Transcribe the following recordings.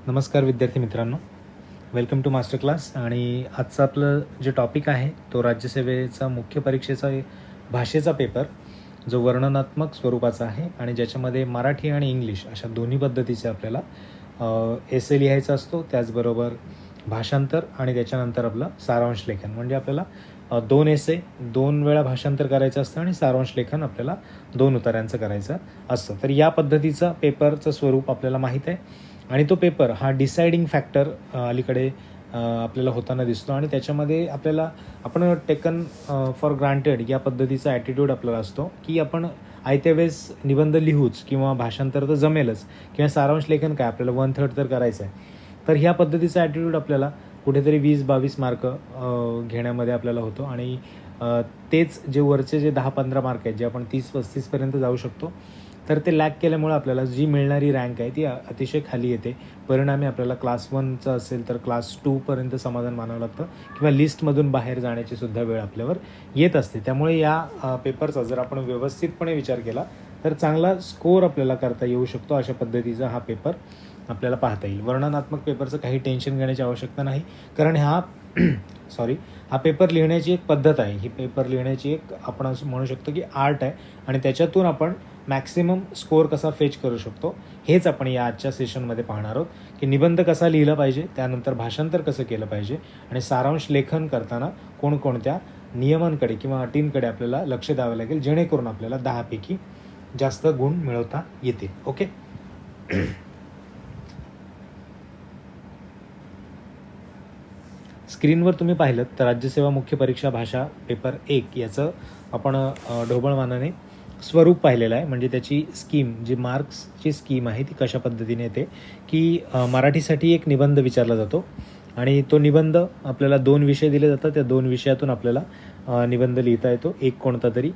नमस्कार विद्यार्थी मित्रांनो, वेलकम टू मास्टर क्लास. आणि आजचं आपलं जे टॉपिक आहे तो राज्यसेवेचा मुख्य परीक्षेचा भाषेचा पेपर जो वर्णनात्मक स्वरूपाचा आहे आणि ज्याच्यामध्ये मराठी आणि इंग्लिश अशा दोन्ही पद्धतीचे आपल्याला एसे लिहायचा असतो. त्याचबरोबर भाषांतर आणि त्याच्यानंतर आपलं सारांश लेखन, म्हणजे आपल्याला 2 एसे 2 वेळा भाषांतर करायचं असतं आणि सारांश लेखन आपल्याला 2 उताऱ्यांचं करायचं असतं. तर या पद्धतीचा पेपरचं स्वरूप आपल्याला माहीत आहे आणि तो पेपर हा डिसाइडिंग फॅक्टर अलीकडे आपल्याला होताना दिसतो. आणि त्याच्यामध्ये आपण टेकन फॉर ग्रांटेड या पद्धतीचा ॲटिट्यूड आपल्याला असतो की आपण आयत्या वेळेस निबंध लिहूच किंवा भाषांतर तर जमेलच किंवा सारांश लेखन काय आपल्याला 1/3 तर करायचं आहे. तर ह्या पद्धतीचा ॲटिट्यूड आपल्याला कुठेतरी 20-22 मार्क घेण्यामध्ये आपल्याला होतो. आणि तेच जे वरचे जे 10-15 मार्क आहेत जे आपण 30-35पर्यंत जाऊ शकतो, तर ते लॅक केल्यामुळे आपल्याला जी मिळणारी रँक आहे ती अतिशय खाली येते. परिणामी आपल्याला क्लास 1चं असेल तर क्लास 2पर्यंत समाधान मानावं लागतं किंवा लिस्टमधून बाहेर जाण्याची सुद्धा वेळ आपल्यावर येत असते. त्यामुळे या पेपरचा जर आपण व्यवस्थितपणे विचार केला तर चांगला स्कोअर आपल्याला करता येऊ शकतो. अशा पद्धतीचा हा पेपर आपल्याला पाहता येईल. वर्णनात्मक पेपरचं काही टेन्शन घेण्याची आवश्यकता नाही, कारण हा पेपर लिहिण्याची एक पद्धत आहे. ही पेपर लिहिण्याची एक आपण असं म्हणू शकतो की आर्ट आहे आणि त्याच्यातून आपण मॅक्सिमम स्कोअर कसा फेच करू शकतो हेच आपण या आजच्या सेशनमध्ये पाहणार आहोत. की निबंध कसा लिहिला पाहिजे, त्यानंतर भाषांतर कसं केलं पाहिजे आणि सारांश लेखन करताना कोणकोणत्या नियमांकडे किंवा अटींकडे आपल्याला लक्ष द्यावं लागेल जेणेकरून आपल्याला 10 पैकी जास्त गुण मिळवता येतील. ओके. स्क्रीनवर तुम्ही पाहिलं तर राज्यसेवा मुख्य परीक्षा भाषा पेपर 1 याचं आपण ढोबळमानाने स्वरूप पाहिलेलं आहे. म्हणजे त्याची स्कीम, जी मार्क्सची स्कीम आहे ती कशा पद्धतीने येते की मराठीसाठी एक निबंध विचारला जातो आणि तो निबंध आपल्याला 2 विषय दिले जातात. त्या 2 विषयातून आपल्याला निबंध लिहिता येतो एक कोणता तरी,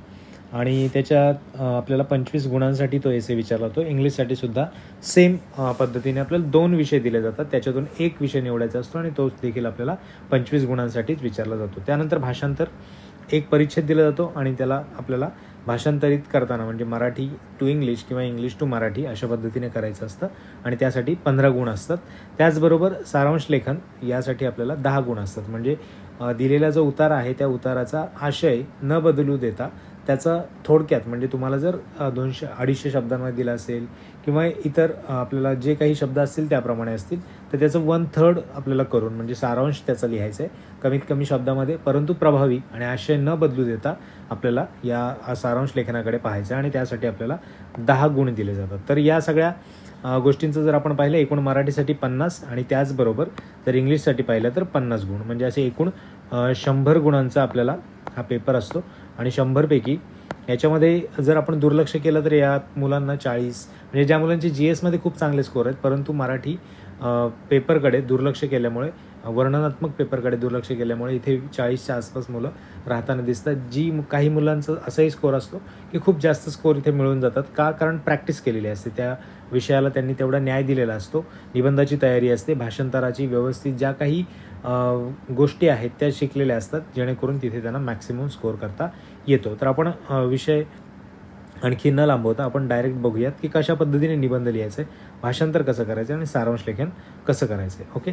आणि त्याच्यात आपल्याला 25 गुणांसाठी तो एसे विचारला जातो. इंग्लिशसाठी सुद्धा सेम पद्धतीने आपल्याला 2 विषय दिले जातात, त्याच्यातून एक विषय निवडायचा असतो आणि तोच देखील आपल्याला 25 गुणांसाठीच विचारला जातो. त्यानंतर भाषांतर एक परिच्छेद दिला जातो आणि त्याला आपल्याला भाषांतरित करताना म्हणजे मराठी टू इंग्लिश किंवा इंग्लिश टू मराठी अशा पद्धतीने करायचं असतं आणि त्यासाठी 15 गुण असतात. त्याचबरोबर सारांश लेखन यासाठी आपल्याला 10 गुण असतात. म्हणजे दिलेला जो उतार आहे त्या उताराचा आशय न बदलू देता त्याचा थोडक्यात, म्हणजे तुम्हाला जर 200-250 शब्दांमध्ये दिला असेल किंवा इतर आपल्याला जे काही शब्द असतील त्याप्रमाणे असतील तर त्याचं 1/3 आपल्याला करून म्हणजे सारांश त्याचा लिहायचं आहे कमीत कमी शब्दामध्ये, परंतु प्रभावी आणि आशय न बदलू देता आपल्याला या सारांश लेखनाकडे पाहायचं आहे आणि त्यासाठी आपल्याला 10 गुण दिले जातात. तर या सगळ्या गोष्टींचं जर आपण पाहिलं एकूण मराठीसाठी 50 आणि त्याचबरोबर जर इंग्लिशसाठी पाहिलं तर 50 गुण, म्हणजे असे एकूण 100 गुणांचा आपल्याला हा पेपर असतो. आणि 100 पैकी याच्यामध्ये जर आपण दुर्लक्ष केलं तर या मुलांना 40, म्हणजे ज्या मुलांचे GSमध्ये खूप चांगले स्कोअर आहेत परंतु मराठी पेपरकडे दुर्लक्ष केल्यामुळे, वर्णनात्मक पेपरकडे दुर्लक्ष केल्यामुळे इथे 40च्या आसपास मुलं राहताना दिसतात. काही मुलांचं असाही स्कोअर असतो की खूप जास्त स्कोअर इथे मिळून जातात. का? कारण प्रॅक्टिस केलेली असते, त्या विषयाला त्यांनी तेवढा न्याय दिलेला असतो, निबंधाची तयारी असते, भाषांतराची व्यवस्थित ज्या काही गोष्टी आहेत त्या शिकलेल्या असतात, जेणेकरून तिथे त्यांना मॅक्सिमम स्कोअर करता येतो. तर आपण विषय आणखी न लांबवता आपण डायरेक्ट बघूयात की कशा पद्धतीने निबंध लिहायचं आहे, भाषांतर कसं करायचं आणि सारांश लेखन कसं करायचं आहे. ओके.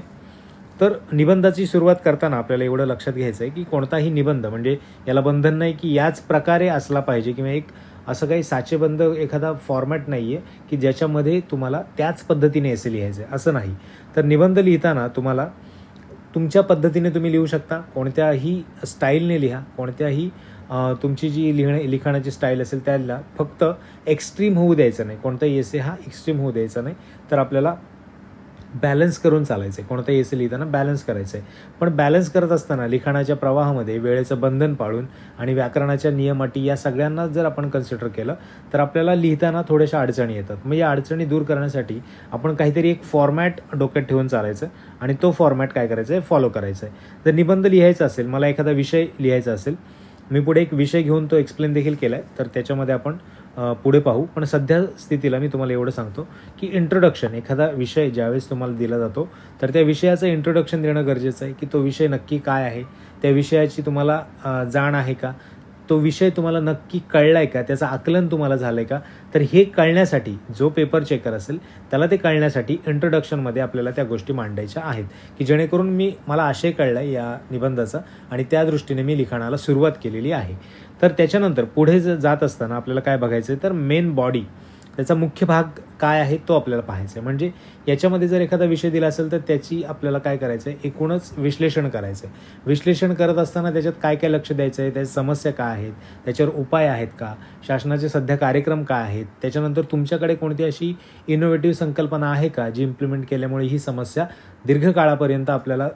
तर निबंधाची सुरुवात करताना आपल्याला एवढं लक्षात घ्यायचं आहे की कोणताही निबंध म्हणजे याला बंधन नाही की याच प्रकारे असला पाहिजे किंवा एक असं काही साचेबंद एखादा फॉर्मॅट नाही आहे की ज्याच्यामध्ये तुम्हाला त्याच पद्धतीने एसे लिहायचं आहे, असं नाही. तर निबंध लिहिताना तुम्हाला तुमच्या पद्धतीने तुम्ही लिहू शकता, कोणत्याही स्टाईलने लिहा, कोणत्याही तुमची जी लिखाणाची स्टाईल असेल त्याला फक्त एक्स्ट्रीम होऊ द्यायचं नाही, कोणताही एसे हा एक्स्ट्रीम होऊ द्यायचा नाही. तर आपल्याला बॅलन्स करून चालायचं आहे, कोणताही एसे लिहिताना बॅलन्स करायचं आहे. पण बॅलन्स करत असताना लिखाणाच्या प्रवाहामध्ये वेळेचं बंधन पाळून आणि व्याकरणाच्या नियम अटी या सगळ्यांना जर आपण कन्सिडर केलं तर आपल्याला लिहिताना थोड्याशा अडचणी येतात. मग या अडचणी दूर करण्यासाठी आपण काहीतरी एक फॉर्मॅट डोक्यात ठेवून चालायचं आणि तो फॉर्मॅट काय करायचं आहे, फॉलो करायचा आहे. जर निबंध लिहायचा असेल, मला एखादा विषय लिहायचा असेल, मी पुढे एक विषय घेऊन तो एक्सप्लेन देखील केला आहे, तर त्याच्यामध्ये आपण पुढे पाहू. पण सध्या स्थितीला मी तुम्हाला एवढं सांगतो की इंट्रोडक्शन, एखादा विषय ज्यावेळेस तुम्हाला दिला जातो तर त्या विषयाचं इंट्रोडक्शन देणं गरजेचं आहे की तो विषय नक्की काय आहे, त्या विषयाची तुम्हाला जाण आहे का, तो विषय तुम्हाला नक्की कळलाय का, त्याचं आकलन तुम्हाला झालंय का, तर हे कळण्यासाठी जो पेपर चेकर असेल त्याला ते कळण्यासाठी इंट्रोडक्शनमध्ये आपल्याला त्या गोष्टी मांडायच्या आहेत, की जेणेकरून मला आशय कळला या निबंधाचा आणि त्या दृष्टीने मी लिखाणाला सुरुवात केलेली आहे. तर त्याच्यानंतर पुढे जात असताना आपल्याला काय बघायचं आहे, तर मेन बॉडी, त्याचा मुख्य भाग काय आहे तो आपल्याला पाहायचा आहे. म्हणजे याच्यामध्ये जर एखादा विषय दिला असेल तर त्याची आपल्याला काय करायचं आहे, एकूणच विश्लेषण करायचं आहे. विश्लेषण करत असताना त्याच्यात काय काय लक्ष द्यायचं आहे, त्याच्या समस्या काय आहेत, त्याच्यावर उपाय आहेत का, शासनाचे सध्या कार्यक्रम काय आहेत, त्याच्यानंतर तुमच्याकडे कोणती अशी इनोव्हेटिव्ह संकल्पना आहे का जी इम्प्लिमेंट केल्यामुळे ही समस्या दीर्घकाळापर्यंत आपल्याला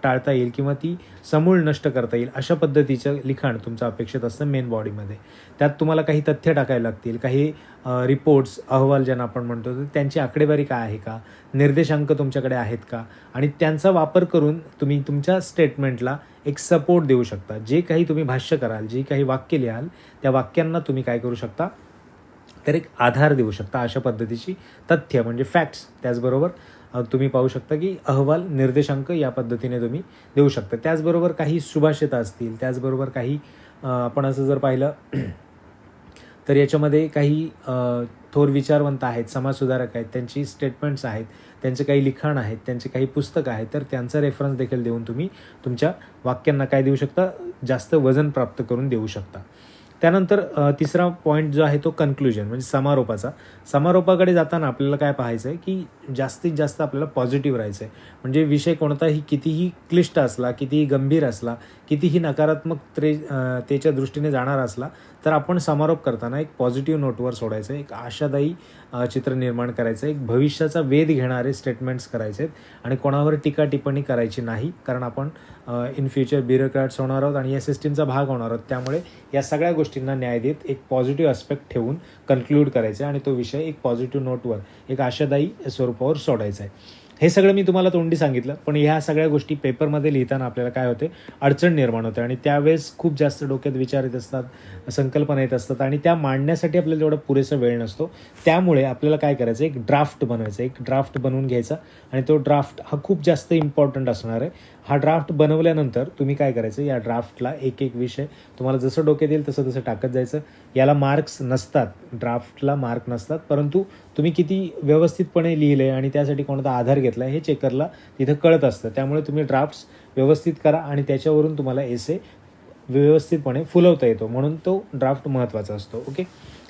टाळता येईल किंवा ती समूळ नष्ट करता येईल, अशा पद्धतीचं लिखाण तुमचं अपेक्षित असतं मेन बॉडीमध्ये. त्यात तुम्हाला काही तथ्य टाकायला लागतील, काही रिपोर्ट्स, अहवाल ज्यांना आपण म्हणतो, तर त्यांची आकडेवारी काय आहे का, निर्देशांक तुमच्याकडे आहेत का, आणि त्यांचा वापर करून तुम्ही तुमच्या स्टेटमेंटला एक सपोर्ट देऊ शकता. जे काही तुम्ही भाष्य कराल, जे काही वाक्य लिहाल, त्या वाक्यांना तुम्ही काय करू शकता, तर एक आधार देऊ शकता. अशा पद्धतीची तथ्य म्हणजे फॅक्ट्स, त्याचबरोबर तुम्ही पाहू शकता की अहवाल, निर्देशांक या पद्धतीने तुम्ही देऊ शकता. त्याचबरोबर काही सुभाषितं असतील, त्याचबरोबर काही आपण असं जर पाहिलं तर याच्यामध्ये काही थोर विचारवंत आहेत, समाजसुधारक आहेत, त्यांची स्टेटमेंट्स आहेत, त्यांचे काही लिखाण आहेत, त्यांचे काही पुस्तक आहेत, तर त्यांचा रेफरन्स देखील देऊन तुम्ही तुमच्या वाक्यांना काय देऊ शकता, जास्त वजन प्राप्त करून देऊ शकता. त्यानंतर तिसरा पॉईंट जो आहे तो कन्क्लुजन म्हणजे समारोपाचा. समारोपाकडे जाताना आपल्याला काय पाहायचं आहे की जास्तीत जास्त आपल्याला पॉझिटिव्ह राहायचं आहे. म्हणजे विषय कोणताही कितीही क्लिष्ट असला, कितीही गंभीर असला, कितीही नकारात्मकतेच्या दृष्टीने जाणारा असला, तर आपण समारोप करताना एक पॉझिटिव्ह नोटवर सोडायचं आहे, एक आशादायी चित्र निर्माण करायचं, एक भविष्याचा वेध घेणारे स्टेटमेंट्स करायचे आहेत आणि कोणावर टीका टिप्पणी करायची नाही, कारण आपण इन फ्युचर ब्युरोक्रॅट्स होणार आहोत आणि या सिस्टीमचा भाग होणार आहोत. त्यामुळे या सगळ्या गोष्टींना न्याय देत एक पॉझिटिव्ह अस्पेक्ट ठेवून कन्क्लूड करायचं आणि तो विषय एक पॉझिटिव्ह नोटवर, एक आशादायी स्वरूपावर सोडायचा आहे. हे सगळं मी तुम्हाला तोंडी सांगितलं, पण ह्या सगळ्या गोष्टी पेपरमध्ये लिहिताना आपल्याला काय होते, अडचण निर्माण होते आणि त्यावेळेस खूप जास्त डोक्यात विचार येत असतात, संकल्पना येत असतात आणि त्या मांडण्यासाठी आपल्याला तेवढा पुरेसा वेळ नसतो. त्यामुळे आपल्याला काय करायचं, एक ड्राफ्ट बनवायचं, एक ड्राफ्ट बनवून घ्यायचा आणि तो ड्राफ्ट हा खूप जास्त इम्पॉर्टंट असणार आहे. हा ड्राफ्ट बनवल्यानंतर तुम्ही काय करायचं, या ड्राफ्टला एक एक विषय तुम्हाला जसं डोक्यात येईल तसं तसं टाकत जायचं. याला मार्क्स नसतात, ड्राफ्टला मार्क नसतात, परंतु तुम्ही किती व्यवस्थितपणे लिहिले आणि त्यासाठी कोणता आधार घेतला हे चेकरला तिथं कळत असतं. त्यामुळे तुम्ही ड्राफ्ट्स व्यवस्थित करा आणि त्याच्यावरून तुम्हाला एसे व्यवस्थितपणे फुलवता येतो, म्हणून तो ड्राफ्ट महत्त्वाचा असतो. ओके,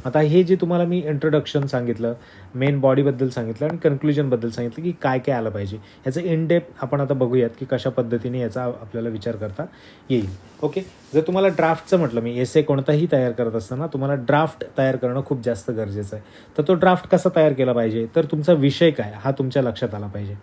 आता हे जे तुम्हाला मी इंट्रोडक्शन सांगितलं, मेन बॉडीबद्दल सांगितलं आणि कन्क्लुजनबद्दल सांगितलं की काय काय आलं पाहिजे, याचं इन डेप्थ आपण आता बघूयात की कशा पद्धतीने याचा आपल्याला विचार करता येईल. ओके, जर तुम्हाला ड्राफ्टचं म्हटलं, मी एसे कोणताही तयार करत असताना तुम्हाला ड्राफ्ट तयार करणं खूप जास्त गरजेचं आहे. तर तो ड्राफ्ट कसा तयार केला पाहिजे, तर तुमचा विषय काय हा तुमच्या लक्षात आला पाहिजे.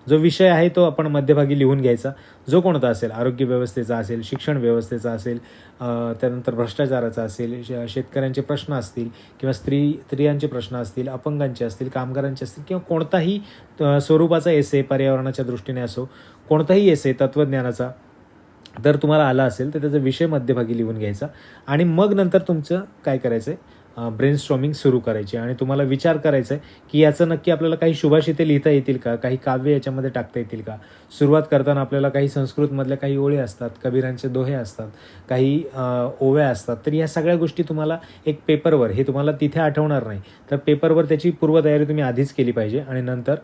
जो विषय आहे तो आपण मध्यभागी लिहून घ्यायचा, जो कोणता असेल, आरोग्य व्यवस्थेचा असेल, शिक्षण व्यवस्थेचा असेल, त्यानंतर भ्रष्टाचाराचा असेल, शेतकऱ्यांचे प्रश्न असतील किंवा स्त्रियांचे प्रश्न असतील, अपंगांचे असतील, कामगारांचे असतील किंवा कोणताही स्वरूपाचा एसे, पर्यावरणाच्या दृष्टीने असो, कोणताही एसे तत्त्वज्ञानाचा जर तुम्हाला आला असेल तर त्याचा विषय मध्यभागी लिहून घ्यायचा आणि मग नंतर तुमचं काय करायचं आहे, ब्रेनस्टॉर्मिंग सुरू करायची आणि तुम्हाला विचार करायचा आहे की याचं नक्की आपल्याला काही सुभाषिते लिहिता येतील का, काही काव्य याच्यामध्ये टाकता येतील का. सुरुवात करताना आपल्याला काही संस्कृतमधल्या काही ओळी असतात, कबीरांचे दोहे असतात, काही ओव्या असतात. तर या सगळ्या गोष्टी तुम्हाला एक पेपरवर, हे तुम्हाला तिथे आठवणार नाही, तर पेपरवर त्याची पूर्वतयारी तुम्ही आधीच केली पाहिजे आणि नंतर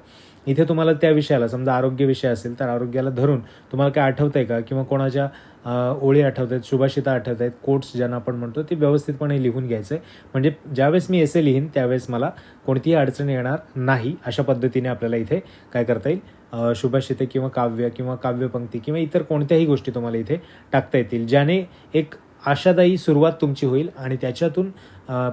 इथे तुम्हाला त्या विषयाला, समजा आरोग्य विषय असेल तर आरोग्याला धरून तुम्हाला काय आठवतं आहे का, किंवा कोणाच्या ओळी आठवत आहेत, सुभाषिता आठवत आहेत, कोट्स ज्यांना आपण म्हणतो, ते व्यवस्थितपणे लिहून घ्यायचं आहे. म्हणजे ज्यावेळेस मी एसे लिहीन त्यावेळेस मला कोणतीही अडचण येणार नाही. अशा पद्धतीने आपल्याला इथे काय करता येईल, सुभाषिते किंवा काव्यपंक्ती किंवा इतर कोणत्याही गोष्टी तुम्हाला इथे टाकता येतील, ज्याने एक आशादायी सुरुवात तुमची होईल आणि त्याच्यातून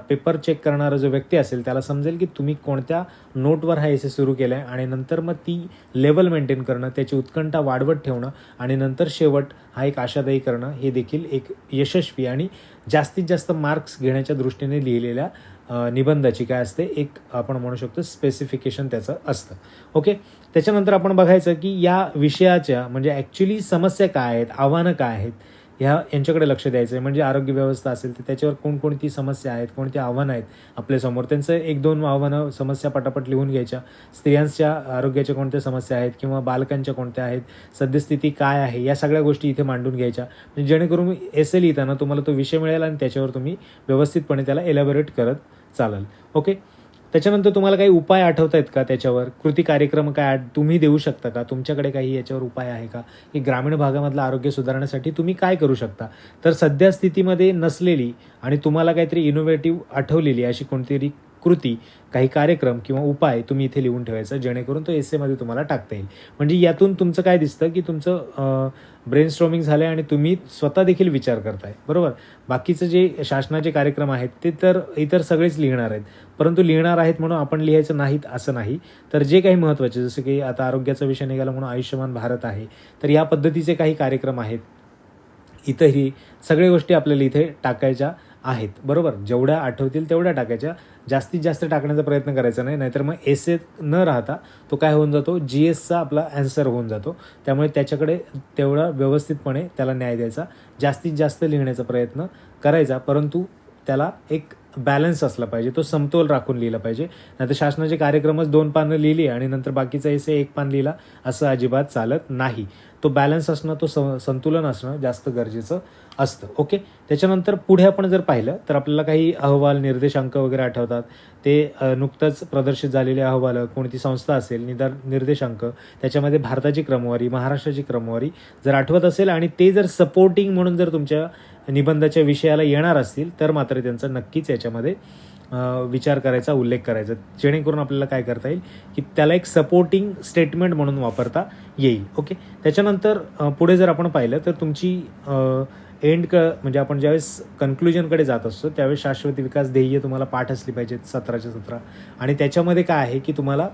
पेपर चेक करणारा जो व्यक्ती असेल त्याला समजेल की तुम्ही कोणत्या नोटवर हा एसे सुरू केला आहे आणि नंतर मग ती लेवल मेंटेन करणं, त्याची उत्कंठा वाढवत ठेवणं आणि नंतर शेवट हा एक आशादायी करणं, हे देखील एक यशस्वी आणि जास्तीत जास्त मार्क्स घेण्याच्या दृष्टीने लिहिलेल्या निबंधाची काय असते, एक आपण म्हणू शकतो स्पेसिफिकेशन त्याचं असतं. ओके, त्याच्यानंतर आपण बघायचं की या विषयाच्या म्हणजे ॲक्च्युली समस्या काय आहेत, आव्हानं काय आहेत, यांच्याकडे लक्ष द्यायचं आहे. म्हणजे आरोग्य व्यवस्था असेल तर त्याच्यावर कोणकोणती समस्या आहेत, कोणती आव्हानं आहेत आपल्यासमोर, त्यांचं 1-2 आव्हानं, समस्या पटापट लिहून घ्यायच्या. स्त्रियांच्या आरोग्याच्या कोणत्या समस्या आहेत किंवा बालकांच्या कोणत्या आहेत, सद्यस्थिती काय आहे, या सगळ्या गोष्टी इथे मांडून घ्यायच्या. म्हणजे जेणेकरून एसे लिहिताना तुम्हाला तो विषय मिळेल आणि त्याच्यावर तुम्ही व्यवस्थितपणे त्याला एलॅबोरेट करत चालाल. ओके. त्याच्यानंतर तुम्हाला काही उपाय आठवत आहेत का त्याच्यावर? कृती कार्यक्रम काय तुम्ही देऊ शकता का? तुमच्याकडे काही याच्यावर उपाय आहे का? की ग्रामीण भागामधलं आरोग्य सुधारण्यासाठी तुम्ही काय करू शकता? तर सध्या स्थितीमध्ये नसलेली आणि तुम्हाला काहीतरी इनोव्हेटिव्ह आठवलेली अशी कोणतीतरी कृती, काही कार्यक्रम किंवा उपाय तुम्ही इथे लिहून ठेवायचा, जेणेकरून तो एसेमध्ये तुम्हाला टाकता येईल. म्हणजे यातून तुमचं काय दिसतं, की तुमचं ब्रेनस्टॉर्मिंग झालं आहे आणि तुम्ही स्वतः देखील विचार करताय, बरोबर. बाकीचं जे शासनाचे कार्यक्रम आहेत ते तर इतर सगळेच लिहिणार आहेत, परंतु लिहिणार आहेत म्हणून आपण लिहायचं नाहीत असं नाही. तर जे काही महत्त्वाचे, जसं की आता आरोग्याचा विषय निघाला म्हणून आयुष्यमान भारत आहे, तर या पद्धतीचे काही कार्यक्रम आहेत. इथंही सगळ्या गोष्टी आपल्याला इथे टाकायच्या आहेत, बरोबर. जेवढ्या आठवतील तेवढ्या टाकायच्या, जास्तीत जास्त टाकण्याचा प्रयत्न करायचा नाही, नाहीतर मग एसे न राहता तो काय होऊन जातो, GSचा आपला ॲन्सर होऊन जातो. त्यामुळे त्याच्याकडे तेवढा व्यवस्थितपणे त्याला न्याय द्यायचा, जास्तीत जास्त लिहिण्याचा प्रयत्न करायचा, परंतु त्याला एक बॅलन्स असला पाहिजे, तो समतोल राखून लिहिला पाहिजे. नाहीतर शासनाचे कार्यक्रमच 2 पानं लिहिली आणि नंतर बाकीचा एसे 1 पान लिहिला, असं अजिबात चालत नाही. तो बॅलन्स असणं, तो संतुलन असणं जास्त गरजेचं असतं. ओके. त्याच्यानंतर पुढे आपण जर पाहिलं तर आपल्याला काही अहवाल, निर्देशांक वगैरे आठवतात. ते नुकतंच प्रदर्शित झालेले अहवाल, कोणती संस्था असेल, निर्देशांक, त्याच्यामध्ये भारताची क्रमवारी, महाराष्ट्राची क्रमवारी जर आठवत असेल आणि ते जर सपोर्टिंग म्हणून जर तुमच्या निबंधाच्या विषयाला येणार असतील तर मात्र त्यांचा नक्कीच याच्यामध्ये विचार करायचा, उल्लेख करायचा, जेणेकरून आपल्याला काय करता येईल, की त्याला एक सपोर्टिंग स्टेटमेंट म्हणून वापरता येईल. ओके. त्याच्यानंतर पुढे जर आपण पाहिलं तर तुमची म्हणजे आपण ज्यावेळेस कन्क्लुजनकडे जात असतो त्यावेळेस शाश्वत विकास ध्येय तुम्हाला पाठ असली पाहिजेत 17च्या 17. आणि त्याच्यामध्ये काय आहे, की तुम्हाला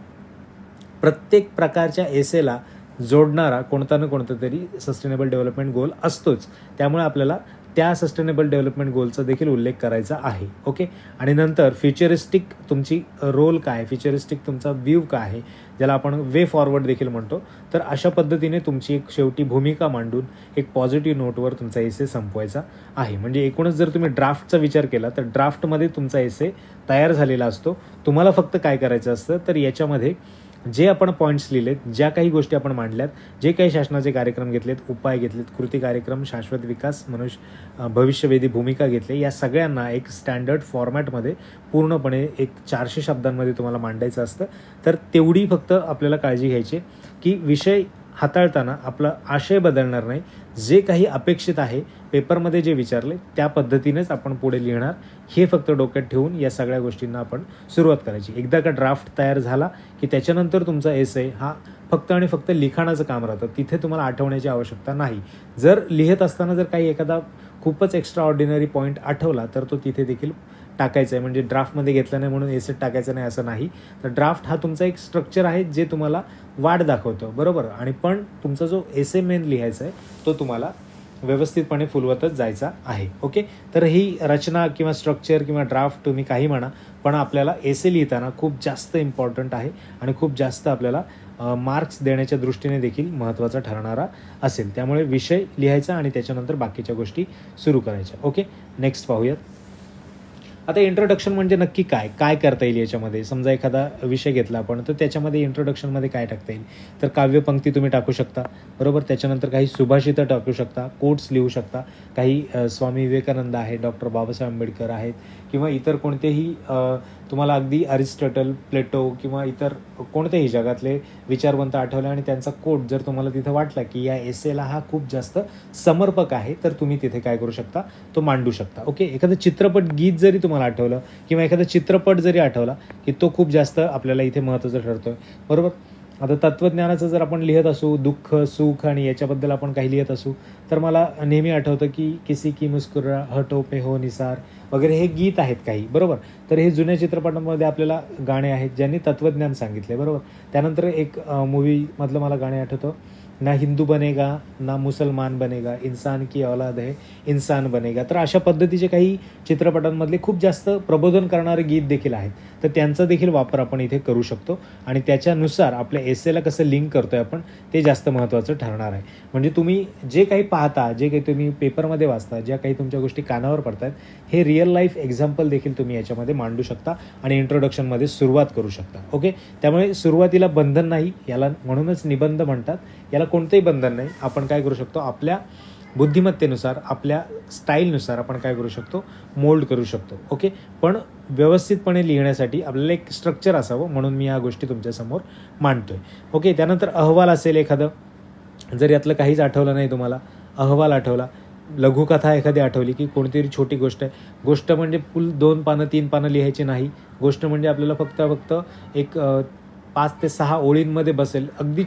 प्रत्येक प्रकारच्या एसेला जोडणारा कोणता ना कोणता तरी सस्टेनेबल डेव्हलपमेंट गोल असतोच. त्यामुळे आपल्याला त्या सस्टेनेबल डेव्हलपमेंट गोलचा देखील उल्लेख करायचा आहे. ओके. आणि नंतर फ्युचरिस्टिक तुमची रोल काय, फ्युचरिस्टिक तुमचा व्ह्यू काय आहे, ज्याला आपण वे फॉरवर्ड देखील म्हणतो. तर अशा पद्धतीने तुमची एक शेवटी भूमिका मांडून एक पॉझिटिव्ह नोटवर तुमचा एसे संपवायचा आहे. म्हणजे एकूणच जर तुम्ही ड्राफ्टचा विचार केला तर ड्राफ्टमध्ये तुमचा एसे तयार झालेला असतो. तुम्हाला फक्त काय करायचं असतं, तर याच्यामध्ये जे आपण पॉईंट्स लिहिलेत, ज्या काही गोष्टी आपण मांडल्यात, जे काही शासनाचे कार्यक्रम घेतलेत, उपाय घेतलेत, कृती कार्यक्रम, शाश्वत विकास, भविष्यवेधी भूमिका घेतली, या सगळ्यांना एक स्टँडर्ड फॉर्मॅटमध्ये पूर्णपणे एक 400 शब्दांमध्ये तुम्हाला मांडायचं असतं. तर तेवढी फक्त आपल्याला काळजी घ्यायची की विषय हाताळताना आपला आशय बदलणार नाही. जे काही अपेक्षित आहे पेपरमध्ये जे विचारले त्या पद्धतीनेच आपण पुढे लिहिणार, हे फक्त डोक्यात ठेवून या सगळ्या गोष्टींना आपण सुरुवात करायची. एकदा का ड्राफ्ट तयार झाला की त्याच्यानंतर तुमचा एसे हा फक्त आणि फक्त लिखाणाचं काम राहतं. तिथे तुम्हाला आठवण्याची आवश्यकता नाही. जर लिहित असताना जर काही एखादा खूपच एक्स्ट्रा ऑर्डिनरी पॉईंट आठवला तर तो तिथे देखील टाकायचं आहे. म्हणजे ड्राफ्टमध्ये घेतला नाही म्हणून एसेट टाकायचं नाही असं नाही. तर ड्राफ्ट हा तुमचा एक स्ट्रक्चर आहे जे तुम्हाला वाट दाखवतो, बरोबर. आणि पण तुमचा जो एसे मेन लिहायचा आहे तो तुम्हाला व्यवस्थितपणे फुलवतच जायचा आहे. ओके. तर ही रचना किंवा स्ट्रक्चर किंवा ड्राफ्ट तुम्ही काही म्हणा, पण आपल्याला एसे लिहिताना खूप जास्त इम्पॉर्टंट आहे आणि खूप जास्त आपल्याला मार्क्स देण्याच्या दृष्टीने देखील महत्त्वाचा ठरणारा असेल. त्यामुळे विषय लिहायचा आणि त्याच्यानंतर बाकीच्या गोष्टी सुरू करायच्या. ओके. नेक्स्ट पाहूयात. आता इंट्रोडक्शन म्हणजे नक्की काय काय करता येईल याच्यामध्ये. समजा एखादा विषय घेतला आपण, तर त्याच्यामध्ये इंट्रोडक्शनमध्ये काय टाकता येईल, तर काव्यपंक्ती तुम्ही टाकू शकता, बरोबर. त्याच्यानंतर काही सुभाषितं टाकू शकता, कोट्स लिहू शकता. काही स्वामी विवेकानंद आहेत, डॉक्टर बाबासाहेब आंबेडकर आहेत, किंवा इतर कोणतेही तुम्हाला अगदी अरिस्टॉटल, प्लेटो किंवा इतर कोणतेही जगातले विचारवंत आठवले आणि त्यांचा कोट जर तुम्हाला तिथं वाटला की या एसेला हा खूप जास्त समर्पक आहे, तर तुम्ही तिथे काय करू शकता, तो मांडू शकता. ओके. एखादं चित्रपट गीत जरी तुम्हाला आठवलं किंवा एखादा चित्रपट जरी आठवला की तो खूप जास्त आपल्याला इथे महत्त्वाचा ठरतोय, बरोबर. आता तत्त्वज्ञानाचं जर आपण लिहित असू, दुःख सुख आणि याच्याबद्दल आपण काही लिहित असू, तर मला नेहमी आठवतं की किसी की मुस्कुराहटों पे हो निसार वगैरे, हे गीत आहेत काही, बरोबर. तर हे जुन्या चित्रपटांमध्ये आपल्याला गाणे आहेत ज्यांनी तत्त्वज्ञान सांगितले, बरोबर. त्यानंतर एक मूवीमधलं मला गाणे आठवतं, ना हिंदू बनेगा ना मुसलमान बनेगा, इंसान की औलाद है इंसान बनेगा. तर अशा पद्धतीचे काही चित्रपटांमधले खूप जास्त प्रबोधन करणारे गीत देखील आहेत. तर त्यांचा देखील वापर आपण इथे करू शकतो आणि त्याच्यानुसार आपल्या एसेला कसं लिंक करतोय आपण ते जास्त महत्त्वाचं ठरणार आहे. म्हणजे तुम्ही जे काही पाहता, जे काही तुम्ही पेपरमध्ये वाचता, ज्या काही तुमच्या गोष्टी कानावर पडतात, हे रिअल लाईफ एक्झाम्पल देखील तुम्ही याच्यामध्ये मांडू शकता आणि इंट्रोडक्शनमध्ये सुरुवात करू शकता. ओके, त्यामुळे सुरुवातीला बंधन नाही, याला म्हणूनच निबंध म्हणतात. याला कोणतंही बंधन नाही. आपण काय करू शकतो, आपल्या बुद्धिमत्तेनुसार, आपल्या स्टाईलनुसार आपण काय करू शकतो, मोल्ड करू शकतो. ओके, पण व्यवस्थितपणे लिहिण्यासाठी आपल्याला एक स्ट्रक्चर असावं, म्हणून मी या गोष्टी तुमच्यासमोर मांडतोय. ओके, त्यानंतर अहवाल असेल एखादं, जर यातलं काहीच आठवलं नाही तुम्हाला, अहवाल आठवला, लघुकथा एखादी आठवली की कोणतीतरी छोटी गोष्ट आहे. गोष्ट म्हणजे फुल 2 पानं 3 पानं लिहायची नाही. गोष्ट म्हणजे आपल्याला फक्त एक 5 ते 6 ओळींमध्ये बसेल, अगदी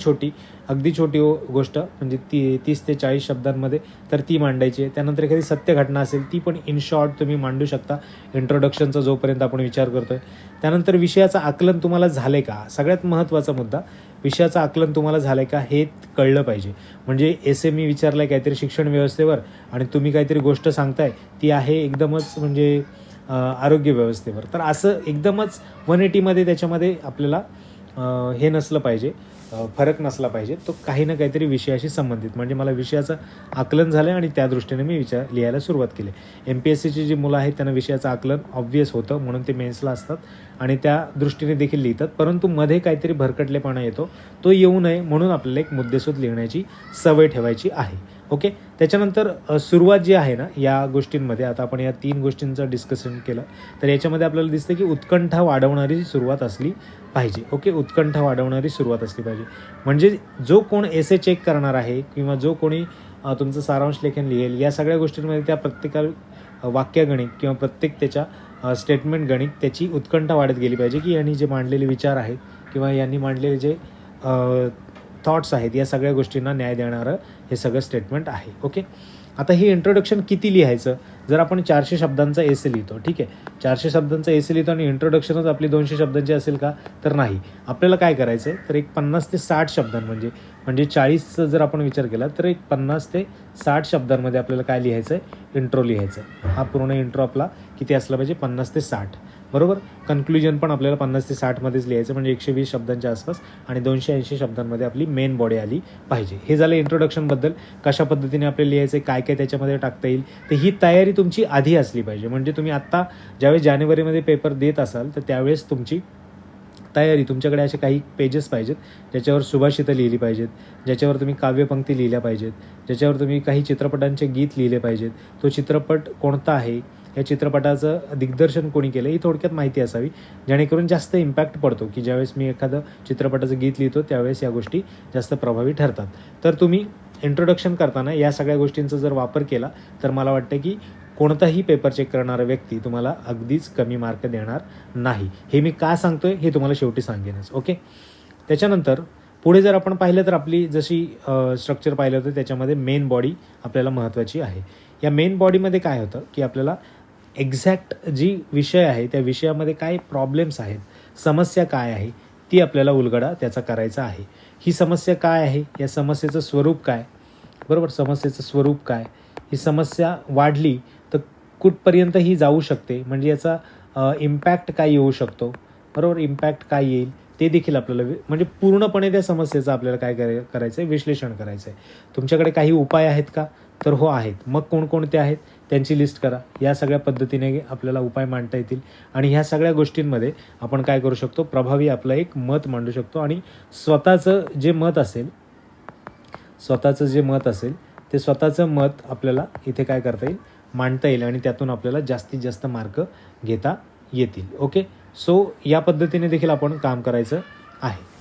छोटी गोष्ट म्हणजे 30 ते 40 शब्दांमध्ये, तर ती मांडायची आहे. त्यानंतर एखादी सत्य घटना असेल ती पण इन शॉर्ट तुम्ही मांडू शकता इंट्रोडक्शनचा जोपर्यंत आपण विचार करतोय. त्यानंतर विषयाचं आकलन तुम्हाला झालंय का, सगळ्यात महत्त्वाचा मुद्दा, विषयाचं आकलन तुम्हाला झालंय का हे कळलं पाहिजे. म्हणजे एसे मी विचारलाय काहीतरी शिक्षण व्यवस्थेवर आणि तुम्ही काहीतरी गोष्ट सांगताय ती आहे एकदमच म्हणजे आरोग्य व्यवस्थेवर, तर असं एकदमच 180मध्ये त्याच्यामध्ये आपल्याला हे नसलं पाहिजे, फरक नसला पाहिजे. तो काही ना काहीतरी विषयाशी संबंधित, म्हणजे मला विषयाचं आकलन झालं आणि त्या दृष्टीने मी लिहायला सुरुवात केली. MPSCची जी मुलं आहेत त्यांना विषयाचं आकलन ऑब्व्हियस होतं, म्हणून ते मेन्सला असतात आणि त्या दृष्टीने देखील लिहितात. परंतु मध्ये काहीतरी भरकटलेपणा येतो, तो येऊ नये म्हणून आपल्याला एक मुद्देसूद लिहिण्याची सवय ठेवायची आहे. ओके, त्याच्यानंतर सुरुवात जी आहे ना या गोष्टींमध्ये, आता आपण या 3 गोष्टींचं डिस्कशन केलं, तर याच्यामध्ये आपल्याला दिसतं की उत्कंठा वाढवणारी सुरुवात असली पाहिजे. ओके, उत्कंठा वाढवणारी सुरुवात असली पाहिजे. म्हणजे जो कोण एसे चेक करणार आहे किंवा जो कोणी तुमचं सारांश लेखन लिहेल, या सगळ्या गोष्टींमध्ये त्या प्रत्येक वाक्यगणित किंवा प्रत्येक त्याच्या स्टेटमेंट गणित त्याची उत्कंठा वाढत गेली पाहिजे की यांनी जे मांडलेले विचार आहेत किंवा यांनी मांडलेले जे थॉट्स आहेत या सगळ्या गोष्टींना न्याय देणारं हे सगळं स्टेटमेंट आहे. ओके, आता हे इंट्रोडक्शन किती लिहायचं, जर आपण 400 शब्दांचा एसे लिहितो, ठीक आहे, 400 शब्दांचा एसे लिहितो आणि इंट्रोडक्शनच आपली 200 शब्दांची असेल का, तर नाही. आपल्याला काय करायचं आहे, तर एक 50 ते 60 म्हणजे 40चा जर आपण विचार केला तर एक 50 ते 60 शब्दांमध्ये आपल्याला काय लिहायचं आहे, इंट्रो लिहायचं आहे. हा पूर्ण इंट्रो आपला किती असला पाहिजे, 50 ते 60, बरोबर. कन्क्लुजन पण आपल्याला 50 ते 60मध्येच लिहायचं, म्हणजे 120 शब्दांच्या आसपास, आणि 280 शब्दांमध्ये आपली मेन बॉडी आली पाहिजे. हे झालं इंट्रोडक्शनबद्दल, कशा पद्धतीने आपल्याला लिहायचं, काय काय त्याच्यामध्ये टाकता येईल, तर ही तयारी तुमची आधी असली पाहिजे. म्हणजे तुम्ही आत्ता ज्यावेळेस जानेवारीमध्ये पेपर देत असाल तर त्यावेळेस तुमची तयारी, तुमच्याकडे असे काही पेजेस पाहिजेत ज्याच्यावर सुभाषितं लिहिली पाहिजेत, ज्याच्यावर तुम्ही काव्यपंक्ती लिहिल्या पाहिजेत, ज्याच्यावर तुम्ही काही चित्रपटांचे गीत लिहिले पाहिजेत, तो चित्रपट कोणता आहे, या चित्रपटाचं दिग्दर्शन कोणी केलं, ही थोडक्यात माहिती असावी, जेणेकरून जास्त इम्पॅक्ट पडतो की ज्यावेळेस मी एखादं चित्रपटाचं गीत लिहितो त्यावेळेस या गोष्टी जास्त प्रभावी ठरतात. तर तुम्ही इंट्रोडक्शन करताना या सगळ्या गोष्टींचा जर वापर केला तर मला वाटतं की कोणताही पेपर चेक करणारा व्यक्ती तुम्हाला अगदीच कमी मार्क देणार नाही. हे मी का सांगतोय हे तुम्हाला शेवटी सांगेनच. ओके, त्याच्यानंतर पुढे जर आपण पाहिलं तर आपली जशी स्ट्रक्चर पाहिलं होतं त्याच्यामध्ये मेन बॉडी आपल्याला महत्त्वाची आहे. या मेन बॉडीमध्ये काय होतं की आपल्याला एक्झॅक्ट जी विषय आहे त्या विषयामध्ये काय प्रॉब्लेम्स आहेत, समस्या काय आहे, ती आपल्याला उलगडा त्याचा करायचा आहे. ही समस्या काय आहे, या समस्येचं स्वरूप काय, बरोबर, समस्येचं स्वरूप काय, ही समस्या वाढली तर कुठपर्यंत ही जाऊ शकते, म्हणजे याचा इम्पॅक्ट काय येऊ शकतो, बरोबर, इम्पॅक्ट काय येईल ते देखील आपल्याला म्हणजे पूर्णपणे त्या समस्येचं आपल्याला काय करायचं आहे, विश्लेषण करायचं आहे. तुमच्याकडे काही उपाय आहेत का, तर हो आहेत. मग कोणकोणते आहेत त्यांची लिस्ट करा. या सगळ्या पद्धतीने आपल्याला उपाय मांडता येतील आणि ह्या सगळ्या गोष्टींमध्ये आपण काय करू शकतो, प्रभावी आपलं एक मत मांडू शकतो आणि स्वतःचं जे मत असेल ते स्वतःचं मत आपल्याला इथे काय करता येईल, मांडता येईल आणि त्यातून आपल्याला जास्तीत जास्त मार्क घेता येतील. ओके, सो या पद्धतीने देखील आपण काम करायचं आहे.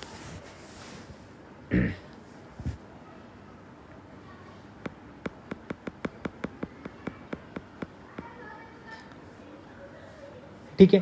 ठीक आहे,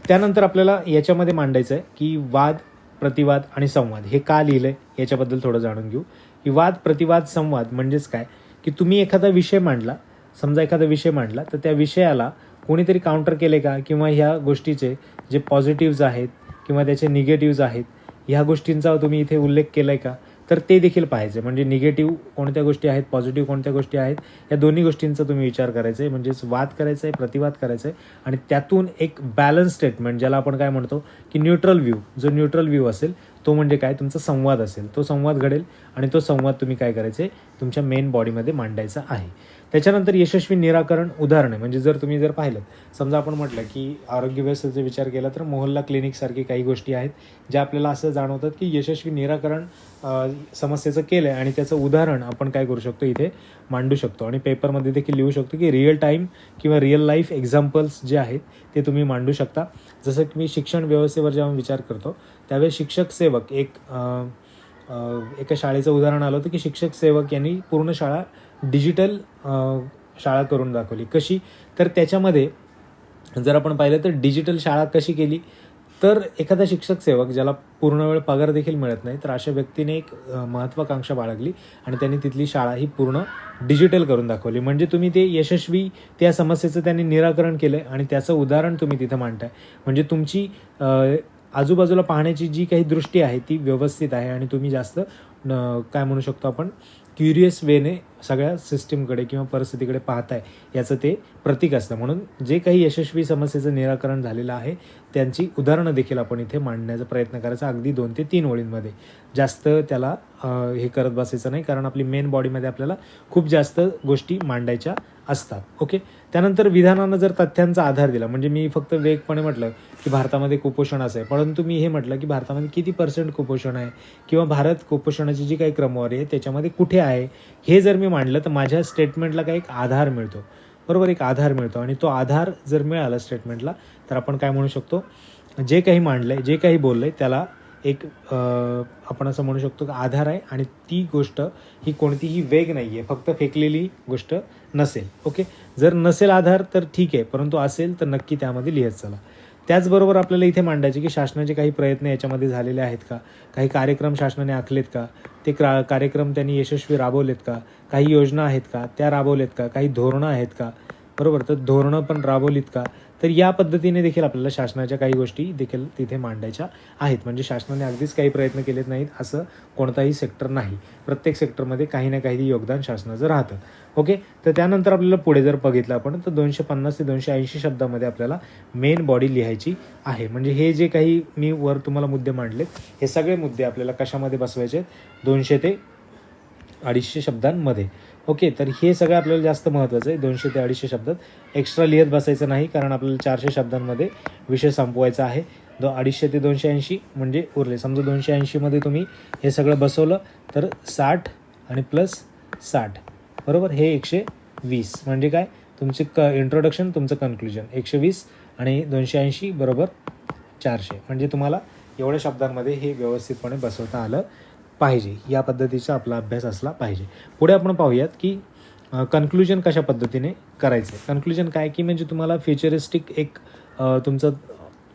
त्यानंतर आपल्याला याच्यामध्ये मांडायचं आहे की वाद, प्रतिवाद आणि संवाद हे का लिहिलं आहे याच्याबद्दल थोडं जाणून घेऊ. की वाद, प्रतिवाद, संवाद म्हणजेच काय, की तुम्ही एखादा विषय मांडला, समजा एखादा विषय मांडला तर त्या विषयाला कोणीतरी काउंटर केले का, किंवा ह्या गोष्टीचे जे पॉझिटिव्ज आहेत किंवा त्याचे निगेटिव्ज आहेत ह्या गोष्टींचा तुम्ही इथे उल्लेख केला आहे का, तर ते देखील पाहायचे. म्हणजे निगेटिव्ह कोणत्या गोष्टी आहेत, पॉझिटिव्ह कोणत्या गोष्टी आहेत, या दोन्ही गोष्टींचा तुम्ही विचार करायचा आहे. म्हणजेच वाद करायचा आहे, प्रतिवाद करायचा आहे आणि त्यातून एक बॅलन्स स्टेटमेंट, ज्याला आपण काय म्हणतो की न्यूट्रल व्ह्यू, जो न्यूट्रल व्ह्यू असेल तो म्हणजे काय, तुमचा संवाद असेल, तो संवाद घडेल आणि तो संवाद तुम्ही काय करायचे, तुमच्या मेन बॉडीमध्ये मांडायचा आहे. त्याच्यानंतर यशस्वी निराकरण उदाहरणे, म्हणजे जर पाहिलं, समजा आपण म्हटलं की आरोग्य व्यवस्थेचा विचार केला तर मोहल्ला क्लिनिकसारखी काही गोष्टी आहेत ज्या आपल्याला असं जाणवतात की यशस्वी निराकरण समस्येचं केलं आहे आणि त्याचं उदाहरण आपण काय करू शकतो, इथे मांडू शकतो आणि पेपरमध्ये देखील लिहू शकतो की रिअल टाईम किंवा रिअल लाईफ एक्झाम्पल्स जे आहेत ते तुम्ही मांडू शकता. जसं की मी शिक्षण व्यवस्थेवर जेव्हा विचार करतो त्यावेळेस शिक्षक सेवक एका शाळेचं उदाहरण आलं होतं की शिक्षक सेवक यांनी पूर्ण शाळा डिजिटल शाळा करून दाखवली. कशी, तर त्याच्यामध्ये जर आपण पाहिलं तर डिजिटल शाळा कशी केली, तर एखादा शिक्षक सेवक ज्याला पूर्ण वेळ पगार देखील मिळत नाही, तर अशा व्यक्तीने एक महत्त्वाकांक्षा बाळगली आणि त्यांनी तिथली शाळा ही पूर्ण डिजिटल करून दाखवली. म्हणजे तुम्ही ते यशस्वी त्या समस्येचं त्यांनी निराकरण केलं आणि त्याचं उदाहरण तुम्ही तिथं मांडताय. म्हणजे तुमची आजूबाजूला पाहण्याची जी काही दृष्टी आहे ती व्यवस्थित आहे आणि तुम्ही जास्त काय म्हणू शकतो आपण, क्युरियस वेने सगळ्या सिस्टीमकडे किंवा परिस्थितीकडे पाहताय, याचं ते प्रतीक असतं. म्हणून जे काही यशस्वी समस्येचं निराकरण झालेलं आहे त्यांची उदाहरणं देखील आपण इथे मांडण्याचा प्रयत्न करायचा, अगदी 2 ते 3 ओळींमध्ये. जास्त त्याला हे करत बसायचं नाही, कारण आपली मेन बॉडीमध्ये आपल्याला खूप जास्त गोष्टी मांडायच्या असतात. ओके. त्यानंतर विधानानं जर तथ्यांचा आधार दिला, म्हणजे मी फक्त वेगपणे म्हटलं की भारतामध्ये कुपोषण असं आहे, परंतु मी हे म्हटलं की भारतामध्ये किती % कुपोषण आहे किंवा भारत कुपोषणाची जी काही क्रमवारी आहे त्याच्यामध्ये कुठे आहे, हे जर मी मांडलं तर माझ्या स्टेटमेंटला काही एक आधार मिळतो. बरोबर, एक आधार मिळतो आणि तो आधार जर मिळाला स्टेटमेंटला तर आपण काय म्हणू शकतो, जे काही मांडलंय, जे काही बोललंय त्याला एक आपण असं म्हणू शकतो की आधार आहे आणि ती गोष्ट ही कोणतीही वेग नाही आहे, फक्त फेकलेली गोष्ट नसेल. ओके. जर नसेल आधार तर ठीक आहे, परंतु असेल तर नक्की त्यामध्ये लिहित चला. त्याचबरोबर आपल्याला इथे मांडायचे की शासनाचे काही प्रयत्न याच्यामध्ये झालेले आहेत का, काही कार्यक्रम शासनाने आखलेत का, ते कार्यक्रम त्यांनी यशस्वी राबवलेत का, काही योजना आहेत का त्या राबवलेत का, काही धोरणं आहेत का, बरोबर, तर धोरणं पण राबवलीत का. तर या पद्धतीने देखील आपल्याला शासनाच्या काही गोष्टी देखील तिथे मांडायच्या आहेत. म्हणजे शासनाने अगदीच काही प्रयत्न केलेत नाहीत असं कोणताही सेक्टर नाही, प्रत्येक सेक्टरमध्ये काही ना काही योगदान शासनाचं राहतं. ओके. तर त्यानंतर आपल्याला पुढे जर बघितलं आपण तर 250 ते 280 शब्दामध्ये आपल्याला मेन बॉडी लिहायची आहे. म्हणजे हे जे काही मी वर तुम्हाला मुद्दे मांडलेत हे सगळे मुद्दे आपल्याला कशामध्ये बसवायचे, 200 ते 250 शब्दांमध्ये. ओके. तर हे सगळं आपल्याला जास्त महत्त्वाचं आहे, 200 ते 250 शब्दात एक्स्ट्रा लिहित बसायचं नाही, कारण आपल्याला 400 शब्दांमध्ये विषय संपवायचा आहे. 250 ते 280 म्हणजे उरले. समजा 280मध्ये तुम्ही हे सगळं बसवलं तर 60 आणि प्लस 60, बरोबर, हे 120. म्हणजे काय, तुमचे इंट्रोडक्शन, तुमचं कन्क्लुजन 120 आणि 280 बरोबर 400. म्हणजे तुम्हाला एवढ्या शब्दांमध्ये हे व्यवस्थितपणे बसवता आलं पाहिजे. या पद्धतीचा आपला अभ्यास असला पाहिजे. पुढे आपण पाहूयात की कन्क्लुजन कशा पद्धतीने करायचं. कन्क्लुजन काय की म्हणजे तुम्हाला फ्युचरिस्टिक एक तुमचं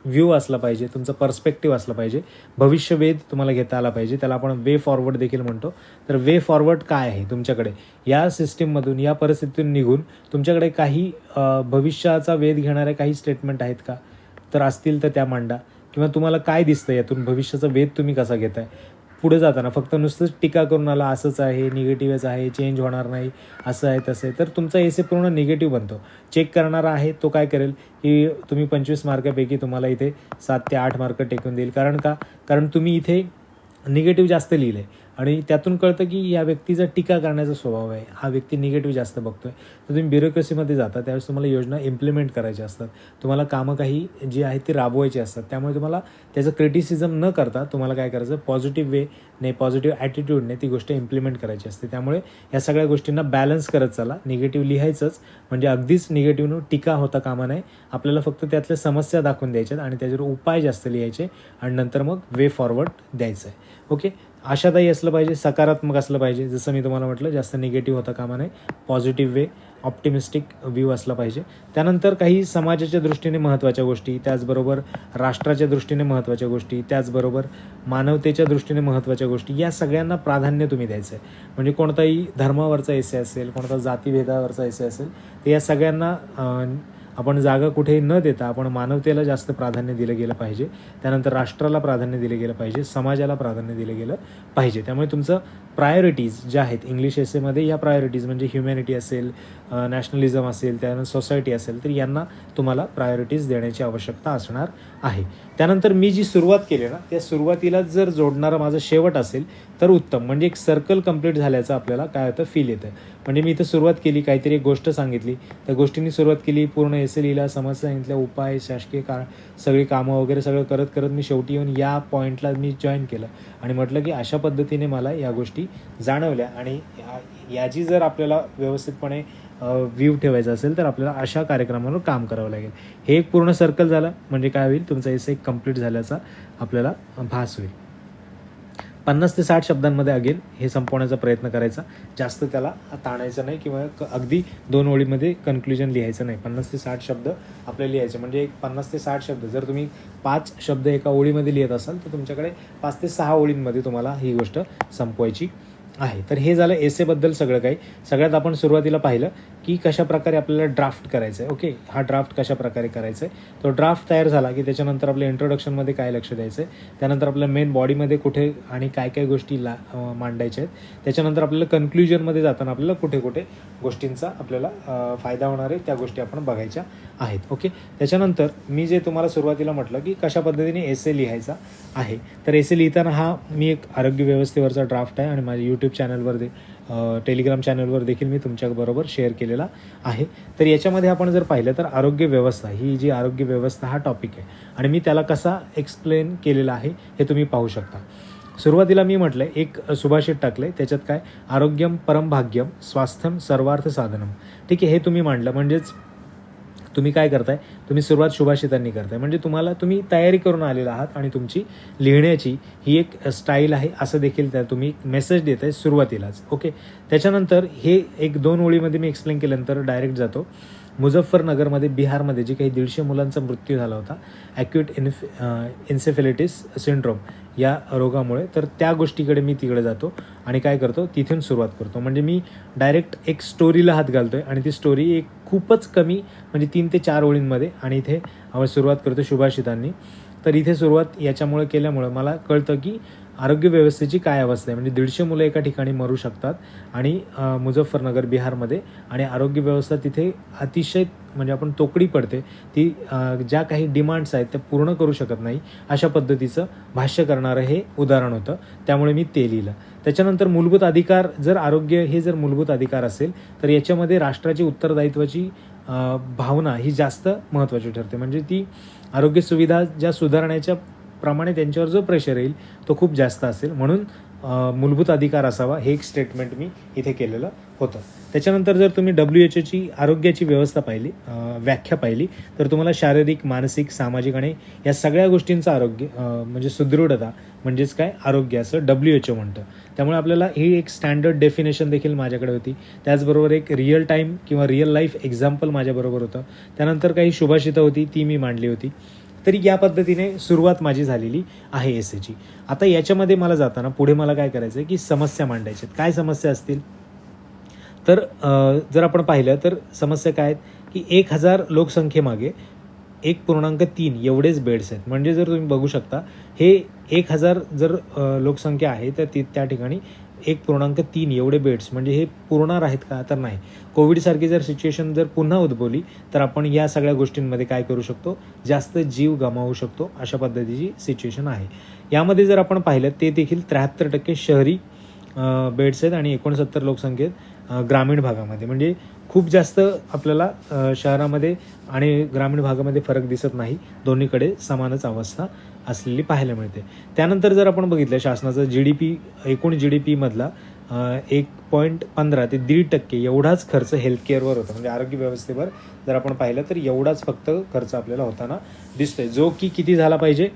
व्ह्यू असला पाहिजे, तुमचा पर्स्पेक्टिव्ह असला पाहिजे, भविष्यवेध तुम्हाला घेता आला पाहिजे. त्याला आपण वे फॉरवर्ड देखील म्हणतो. तर वे फॉरवर्ड काय आहे तुमच्याकडे, या सिस्टीममधून, या परिस्थितीतून निघून तुमच्याकडे काही भविष्याचा वेध घेणारे काही स्टेटमेंट आहेत का, तर असतील तर त्या मांडा. किंवा तुम्हाला काय दिसतं यातून, भविष्याचा वेध तुम्ही कसा घेताय. पुढे जाताना फक्त नुसतंच टीका करून आला, असंच आहे, निगेटिव्हच आहे, चेंज होणार नाही, असं आहे तसं आहे, तर तुमचा एसे पूर्ण निगेटिव्ह बनतो. चेक करणारा आहे तो काय करेल की तुम्ही 25 मार्कापैकी तुम्हाला इथे 7 ते 8 मार्क टेकून देईल. कारण का, कारण तुम्ही इथे निगेटिव्ह जास्त लिहिलं आहे आणि त्यातून कळतं की या व्यक्तीचा टीका करण्याचा स्वभाव आहे, हा व्यक्ती निगेटिव्ह जास्त बघतोय. तर तुम्ही ब्युरोक्रेसीमध्ये जाता त्यावेळेस तुम्हाला योजना इम्प्लिमेंट करायच्या असतात, तुम्हाला कामं काही जी आहेत ती राबवायची असतात. त्यामुळे तुम्हाला त्याचं क्रिटिसिझम न करता तुम्हाला काय करायचं, पॉझिटिव्ह वेने, पॉझिटिव्ह ॲटिट्यूडने ती गोष्ट इम्प्लिमेंट करायची असते. त्यामुळे या सगळ्या गोष्टींना बॅलन्स करत चला. निगेटिव्ह लिहायचंच, म्हणजे अगदीच निगेटिव्हनं टीका होता कामा नये. आपल्याला फक्त त्यातल्या समस्या दाखवून द्यायच्यात आणि त्याच्यावर उपाय जास्त लिहायचे आणि नंतर मग वे फॉरवर्ड द्यायचं आहे. ओके. आशादायी असलं पाहिजे, सकारात्मक असलं पाहिजे, जसं मी तुम्हाला म्हटलं जास्त निगेटिव्ह होता कामा नये, पॉझिटिव्ह वे, ऑप्टिमिस्टिक व्ह्यू असला पाहिजे. त्यानंतर काही समाजाच्या दृष्टीने महत्त्वाच्या गोष्टी, त्याचबरोबर राष्ट्राच्या दृष्टीने महत्त्वाच्या गोष्टी, त्याचबरोबर मानवतेच्या दृष्टीने महत्त्वाच्या गोष्टी, या सगळ्यांना प्राधान्य तुम्ही द्यायचं आहे. म्हणजे कोणताही धर्मावरचा एसे असेल, कोणता जातीभेदावरचा एसे असेल, तर या सगळ्यांना आपण जागा कुठे न देता आपण मानवतेला जास्त प्राधान्य दिलं गेलं पाहिजे, त्यानंतर राष्ट्राला प्राधान्य दिलं गेलं पाहिजे, समाजाला प्राधान्य दिलं गेलं पाहिजे. त्यामुळे तुमचं प्रायोरिटीज ज्या आहेत इंग्लिश एसेमध्ये, या प्रायोरिटीज म्हणजे ह्युमॅनिटी असेल, नॅशनलिझम असेल, त्यानंतर सोसायटी असेल, तर यांना तुम्हाला प्रायोरिटीज देण्याची आवश्यकता असणार आहे. त्यानंतर मी जी सुरुवात केली ना, त्या सुरुवातीला जर जोडणारा माझा शेवट असेल तर उत्तम, म्हणजे एक सर्कल कंप्लीट झाल्याचं आपल्याला काय होतं फील येतं. म्हणजे मी इथं सुरुवात केली, काहीतरी एक गोष्ट सांगितली, त्या गोष्टींनी सुरुवात केली, पूर्ण एसे लिहिला, समस्या सांगितल्या, उपाय, शासकीय सगळी कामं वगैरे सगळं करत करत मी शेवटी येऊन या पॉईंटला मी जॉईन केलं आणि म्हटलं की अशा पद्धतीने मला या गोष्टी जाणवल्या आणि याची जर आपल्याला व्यवस्थितपणे व्ह्यू ठेवायचा असेल तर आपल्याला अशा कार्यक्रमावर काम करावं लागेल. हे एक पूर्ण सर्कल झालं म्हणजे काय होईल, तुमचा एसे कंप्लीट झाल्याचा आपल्याला भास होईल. 50 ते 60 शब्दांमध्ये अगेन हे संपवण्याचा प्रयत्न करायचा, जास्त त्याला ताणायचं नाही किंवा अगदी 2 ओळीमध्ये कन्क्लुजन लिहायचं नाही. 50 ते 60 शब्द आपल्याला लिहायचे, म्हणजे एक 50 ते 60 शब्द जर तुम्ही 5 शब्द एका ओळीमध्ये लिहित असाल तर तुमच्याकडे 5 ते 6 ओळींमध्ये तुम्हाला ही गोष्ट संपवायची आहे. तर हे झालं एसेबद्दल सगळं काही. सगळ्यात आपण सुरुवातीला पाहिलं की कशा प्रकारे आपल्याला ड्राफ्ट करायचं आहे. ओके, हा ड्राफ्ट कशा प्रकारे करायचा आहे, तो ड्राफ्ट तयार झाला की त्याच्यानंतर आपल्या इंट्रोडक्शनमध्ये काय लक्ष द्यायचं आहे, त्यानंतर आपल्या मेन बॉडीमध्ये कुठे आणि काय काय गोष्टी मांडायच्या आहेत, त्याच्यानंतर आपल्याला कन्क्लुजनमध्ये जाताना आपल्याला कुठे कुठे गोष्टींचा आपल्याला फायदा होणार आहे त्या गोष्टी आपण बघायच्या आहेत. ओके, त्याच्यानंतर मी जे तुम्हाला सुरुवातीला म्हटलं की कशा पद्धतीने एसे लिहायचा आहे, तर एसे लिहिताना हा मी एक आरोग्य व्यवस्थेवरचा ड्राफ्ट आहे आणि माझ्या यूट्यूब चॅनलवर टेलिग्राम चॅनलवर देखील मी तुमच्याबरोबर शेअर केलेला आहे. तर याच्यामध्ये आपण जर पाहिलं तर आरोग्य व्यवस्था, ही जी आरोग्य व्यवस्था हा टॉपिक आहे आणि मी त्याला कसा एक्सप्लेन केलेला आहे हे तुम्ही पाहू शकता. सुरुवातीला मी म्हटलं एक सुभाषित टाकले, त्याच्यात काय, आरोग्यम परम भाग्यम स्वास्थ्यम सर्वार्थ साधनम. ठीक आहे, हे तुम्ही मांडलं म्हणजेच तुम्ही काय करताय, तुम्ही सुरुवात सुभाषितांनी करताय, म्हणजे तुम्ही तयारी करून आलेला आहात आणि तुमची लिहिण्याची ही एक स्टाईल आहे असं देखील त्या तुम्ही मेसेज देत आहे सुरुवातीलाच. ओके, त्याच्यानंतर हे एक 2 ओळीमध्ये मी एक्सप्लेन केल्यानंतर डायरेक्ट जातो. मुझफ्फरनगरमध्ये बिहारमध्ये जे काही 150 मुलांचा मृत्यू झाला होता ॲक्यूट इन्सेफेलिटिस सिंड्रोम या रोगामुळे, तर त्या गोष्टीकडे मी तिकडे जातो आणि काय करतो, तिथून सुरुवात करतो. म्हणजे मी डायरेक्ट एक स्टोरीला हात घालतोय आणि ती स्टोरी एक खूपच कमी म्हणजे 3 ते 4 ओळींमध्ये, आणि इथे आपण सुरुवात करतो सुभाषितांनी. तर इथे सुरुवात याच्यामुळे केल्यामुळं मला कळतं की आरोग्य व्यवस्थेची काय अवस्था आहे. म्हणजे 150 मुलं एका ठिकाणी मरू शकतात आणि मुझफ्फरनगर बिहारमध्ये, आणि आरोग्य व्यवस्था तिथे अतिशय म्हणजे आपण तोकडी पडते, ती ज्या काही डिमांड्स आहेत त्या पूर्ण करू शकत नाही अशा पद्धतीचं भाष्य करणारं हे उदाहरण होतं, त्यामुळे मी ते लिहिलं. त्याच्यानंतर मूलभूत अधिकार, जर आरोग्य हे जर मूलभूत अधिकार असेल तर याच्यामध्ये राष्ट्राची उत्तरदायित्वाची भावना ही जास्त महत्त्वाची ठरते. म्हणजे ती आरोग्य सुविधा ज्या सुधारण्याच्या प्रमाणे त्यांच्यावर जो प्रेशर येईल तो खूप जास्त असेल, म्हणून मूलभूत अधिकार असावा हे एक स्टेटमेंट मी इथे केलेलं होतं. त्याच्यानंतर जर तुम्ही WHOची आरोग्याची व्यवस्था पाहिली, व्याख्या पाहिली, तर तुम्हाला शारीरिक, मानसिक, सामाजिक आणि या सगळ्या गोष्टींचं आरोग्य म्हणजे सुदृढता म्हणजेच काय आरोग्य असं WHO म्हणतं. त्यामुळे आपल्याला ही एक स्टँडर्ड डेफिनेशन देखील माझ्याकडे होती. त्याचबरोबर एक रिअल टाईम किंवा रिअल लाईफ एक्झाम्पल माझ्याबरोबर होतं. त्यानंतर काही सुभाषितं होती ती मी मांडली होती. तरी या पद्धतीने सुरुवात माझी झालेली आहे एसेची. आता याच्यामध्ये मला जाताना पुढे मला काय करायचं आहे की समस्या मांडायच्या. काय समस्या असतील तर जर आपण पाहिलं तर समस्या काय आहेत की 1000 लोकसंख्येमागे 1.3 एवढेच बेड्स आहेत. म्हणजे जर तुम्ही बघू शकता हे 1000 जर लोकसंख्या आहे तर त्या ठिकाणी 1.3 एवढे बेड्स, म्हणजे हे पुरणार आहेत का, तर नाही. कोविडसारखी जर सिच्युएशन जर पुन्हा उद्भवली तर आपण या सगळ्या गोष्टींमध्ये काय करू शकतो, जास्त जीव गमावू शकतो, अशा पद्धतीची सिच्युएशन आहे. यामध्ये जर आपण पाहिलं ते देखील 73% शहरी बेड्स आहेत आणि 69 लोकसंख्येत ग्रामीण भागामध्ये. म्हणजे खूप जास्त आपल्याला शहरामध्ये आणि ग्रामीण भागामध्ये फरक दिसत नाही, दोन्हीकडे समानच अवस्था असलेली पाहायला मिळते. त्यानंतर जर आपण बघितलं शासनाचं GDP, एकूण GDP मधला 1.15 ते 1.5% एवढाच खर्च हेल्थकेअरवर होता. म्हणजे आरोग्य व्यवस्थेवर जर आपण पाहिलं तर एवढाच फक्त खर्च आपल्याला होताना दिसतोय, जो की किती झाला पाहिजे,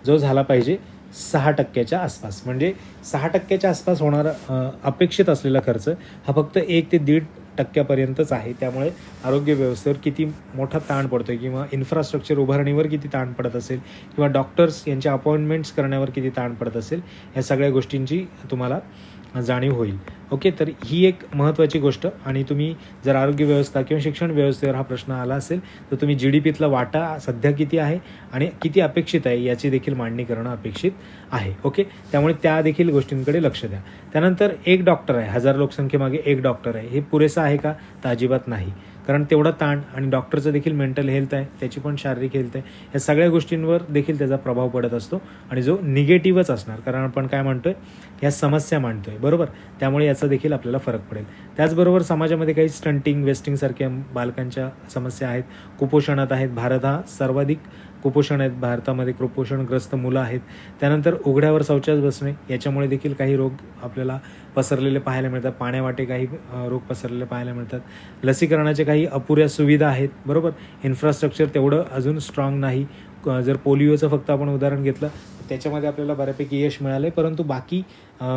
जो झाला पाहिजे 6% आसपास. म्हणजे 6% आसपास होणारा अपेक्षित असलेला खर्च हा फक्त 1 ते 1.5% आहे. त्यामुळे आरोग्य व्यवस्थेवर किती मोठा ताण पडतोय किंवा इन्फ्रास्ट्रक्चर उभारणीवर किती ताण पडत असेल किंवा डॉक्टर्स यांच्या अपॉइंटमेंट्स करण्यावर किती ताण पडत असेल, या सगळ्या गोष्टींची तुम्हाला जाणीव होईल. ओके, तर ही एक महत्त्वाची गोष्ट. आणि तुम्ही जर आरोग्य व्यवस्था किंवा शिक्षण व्यवस्थेवर हा प्रश्न आला असेल तर तुम्ही GDPतला वाटा सध्या किती आहे आणि किती अपेक्षित आहे याची देखील मांडणी करणं अपेक्षित आहे. ओके, त्यामुळे त्या देखील गोष्टींकडे लक्ष द्या. त्यानंतर एक डॉक्टर आहे, 1000 लोकसंख्येमागे एक डॉक्टर आहे, हे पुरेसं आहे का? तर अजिबात नाही. कारण तेवढा ताण आणि डॉक्टरचं देखील मेंटल हेल्थ आहे, त्याची पण शारीरिक हेल्थ आहे, या सगळ्या गोष्टींवर देखील त्याचा प्रभाव पडत असतो आणि जो निगेटिव्हच असणार. कारण आपण काय म्हणतोय, ह्या समस्या मांडतोय, बरोबर. त्यामुळे याचा देखील आपल्याला फरक पडेल. त्याचबरोबर समाजामध्ये काही स्टंटिंग वेस्टिंगसारख्या बालकांच्या समस्या आहेत, कुपोषणात आहेत. भारत हा सर्वाधिक कुपोषण आहेत, भारतामध्ये कुपोषणग्रस्त मुलं आहेत. त्यानंतर उघड्यावर शौचास बसणे, याच्यामुळे देखील काही रोग आपल्याला पसरलेले पाहायला मिळतात. पाण्यावाटे काही रोग पसरलेले पाहायला मिळतात. लसीकरणाचे काही अपुऱ्या सुविधा आहेत, बरोबर. इन्फ्रास्ट्रक्चर तेवढं अजून स्ट्रॉंग नाही. जर पोलिओचं फक्त आपण उदाहरण घेतलं त्याच्यामध्ये आपल्याला बऱ्यापैकी यश मिळालं आहे, परंतु बाकी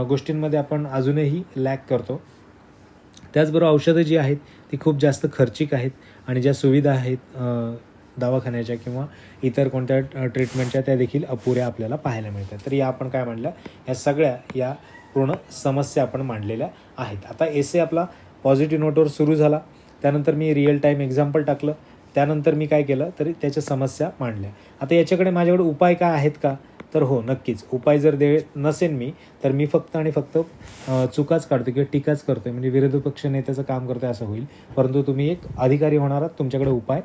गोष्टींमध्ये आपण अजूनही लॅक करतो. त्याचबरोबर औषधं जी आहेत ती खूप जास्त खर्चिक आहेत आणि ज्या सुविधा आहेत दवाखान्याच्या किंवा इतर कोणत्या ट्रीटमेंटच्या त्या देखील अपुऱ्या आपल्याला पाहायला मिळतात. तर या आपण काय म्हणलं, या सगळ्या या पूर्ण समस्या आपण मांडलेल्या आहेत. आता एसे आपला पॉझिटिव्ह नोटवर सुरू झाला. त्यानंतर मी रिअल टाईम एक्झाम्पल टाकलं. त्यानंतर मी काय केलं, तर त्याच्या समस्या मांडल्या. आता याच्याकडे माझ्याकडे उपाय काय आहेत का? तर हो, नक्कीच. उपाय जर नसेन मी, तर मी फक्त आणि फक्त चुकाच काढतो किंवा टीकाच करतोय, म्हणजे विरोधी पक्ष नेत्याचं काम करतोय असं होईल. परंतु तुम्ही एक अधिकारी होणार आहात, तुमच्याकडे उपाय,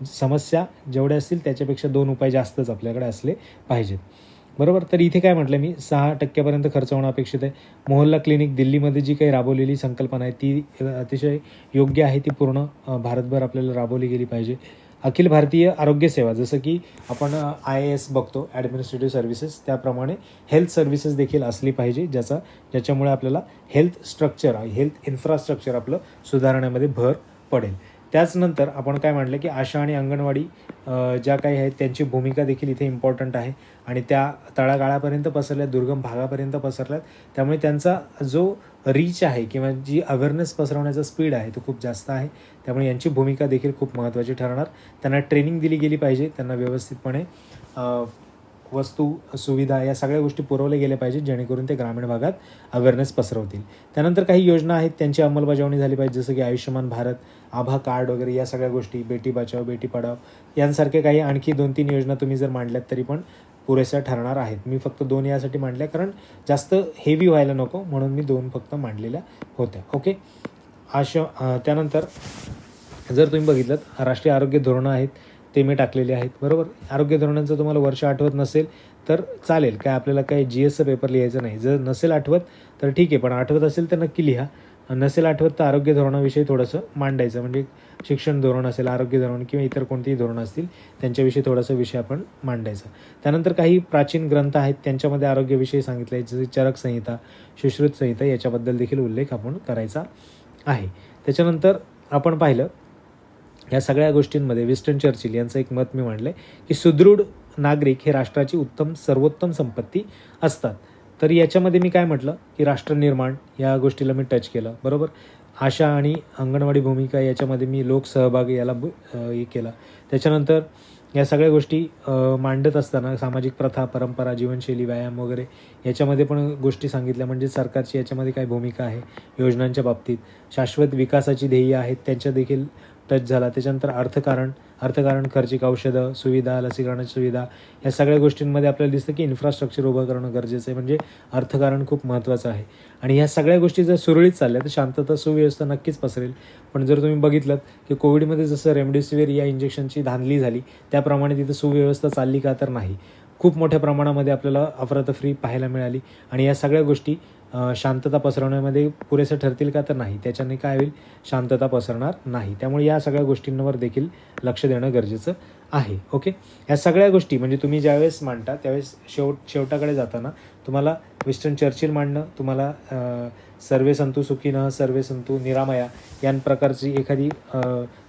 समस्या जेवढ्या असतील त्याच्यापेक्षा 2 उपाय जास्तच आपल्याकडे असले पाहिजेत, बरोबर. तर इथे काय म्हटलं मी, 6% खर्च होणं अपेक्षित आहे. मोहल्ला क्लिनिक दिल्लीमध्ये जी काही राबवलेली संकल्पना आहे ती अतिशय योग्य आहे. ती पूर्ण भारतभर आपल्याला राबवली गेली पाहिजे. अखिल भारतीय आरोग्य सेवा, जसं की आपण IAS बघतो, ॲडमिनिस्ट्रेटिव्ह सर्व्हिसेस, त्याप्रमाणे हेल्थ सर्व्हिसेस देखील असली पाहिजे, ज्याच्यामुळे आपल्याला हेल्थ स्ट्रक्चर, हेल्थ इन्फ्रास्ट्रक्चर आपलं सुधारण्यामध्ये भर पडेल. त्याचनंतर आपण काय म्हटलं की आशा आणि अंगणवाडी ज्या काही आहेत त्यांची भूमिका देखील इथे इम्पॉर्टंट आहे आणि त्या तळागाळापर्यंत पसरल्यात, दुर्गम भागापर्यंत पसरल्यात. त्यामुळे त्यांचा जो रीच आहे किंवा जी अवेअरनेस पसरवण्याचा स्पीड आहे तो खूप जास्त आहे. त्यामुळे यांची भूमिका देखील खूप महत्त्वाची ठरणार. त्यांना ट्रेनिंग दिली गेली पाहिजे, त्यांना व्यवस्थितपणे वस्तू सुविधा या सगळ्या गोष्टी पुरवल्या गेल्या पाहिजेत, जेणेकरून ते ग्रामीण भागात अवेअरनेस पसरवतील. त्यानंतर काही योजना आहेत त्यांची अंमलबजावणी झाली पाहिजे, जसं की आयुष्यमान भारत, आभा कार्ड वगैरे या सगळ्या गोष्टी, बेटी बचाव बेटी पढाव यांसारखे काही आणखी 2-3 योजना तुम्ही जर मांडल्यात तरी पण पुरेशा ठरणार आहेत. मी फक्त 2 यासाठी मांडल्या, कारण जास्त हेवी व्हायला नको म्हणून मी 2 फक्त मांडलेल्या होत्या. ओके. त्यानंतर जर तुम्ही बघितलं, राष्ट्रीय आरोग्य धोरणं आहेत ते मी टाकलेले आहेत, बरोबर. आरोग्य धोरणांचं तुम्हाला वर्ष आठवत नसेल तर चालेल, काय आपल्याला काही GSचं पेपर लिहायचं नाही. जर नसेल आठवत तर ठीक आहे, पण आठवत असेल तर नक्की लिहा. नसेल आठवत तर आरोग्य धोरणाविषयी थोडंसं मांडायचं, म्हणजे शिक्षण धोरण असेल, आरोग्य धोरण किंवा इतर कोणतेही धोरणं असतील त्यांच्याविषयी थोडासा विषय आपण मांडायचा. त्यानंतर काही प्राचीन ग्रंथ आहेत त्यांच्यामध्ये आरोग्याविषयी सांगितलं आहे, जसे चरक संहिता, सुश्रुत संहिता, याच्याबद्दल देखील उल्लेख आपण करायचा आहे. त्याच्यानंतर आपण पाहिलं या सगळ्या गोष्टींमध्ये विन्स्टन चर्चिल यांचं एक मत मी मांडलं आहे की सुदृढ नागरिक हे राष्ट्राची सर्वोत्तम संपत्ती असतात. तर याच्यामध्ये मी काय म्हटलं की राष्ट्रनिर्माण या गोष्टीला मी टच केलं, बरोबर. आशा आणि अंगणवाडी भूमिका याच्यामध्ये मी लोकसहभाग याला हे केलं. त्याच्यानंतर या सगळ्या गोष्टी मांडत असताना सामाजिक प्रथा, परंपरा, जीवनशैली, व्यायाम वगैरे याच्यामध्ये पण गोष्टी सांगितल्या, म्हणजे सरकारची याच्यामध्ये काय भूमिका आहे योजनांच्या बाबतीत. शाश्वत विकासाची ध्येय आहेत त्यांच्या देखील टच झाला. त्याच्यानंतर अर्थकारण, खर्चिक औषधं, सुविधा, लसीकरणाची सुविधा या सगळ्या गोष्टींमध्ये आपल्याला दिसतं की इन्फ्रास्ट्रक्चर उभं करणं गरजेचं आहे, म्हणजे अर्थकारण खूप महत्त्वाचं आहे. आणि ह्या सगळ्या गोष्टी जर सुरळीत चालल्या तर शांतता, सुव्यवस्था नक्कीच पसरेल. पण जर तुम्ही बघितलं की कोविडमध्ये जसं रेमडेसिवीर या इंजेक्शनची धांदली झाली त्याप्रमाणे तिथं सुव्यवस्था चालली का? तर नाही. खूप मोठ्या प्रमाणामध्ये आपल्याला अफरातफरी पाहायला मिळाली आणि या सगळ्या गोष्टी शांतता पसरवण्यामध्ये पुरेसे ठरतील का? तर नाही. त्याच्याने काय होईल, शांतता पसरणार नाही. त्यामुळे या सगळ्या गोष्टींवर देखील लक्ष देणं गरजेचं आहे. ओके. या सगळ्या गोष्टी म्हणजे तुम्ही ज्यावेळेस मांडता त्यावेळेस शेवटाकडे जाताना तुम्हाला विन्स्टन चर्चिल मांडणं, तुम्हाला सर्वे संतु सुखिनः सर्वे संतु निरामया या प्रकारची एखादी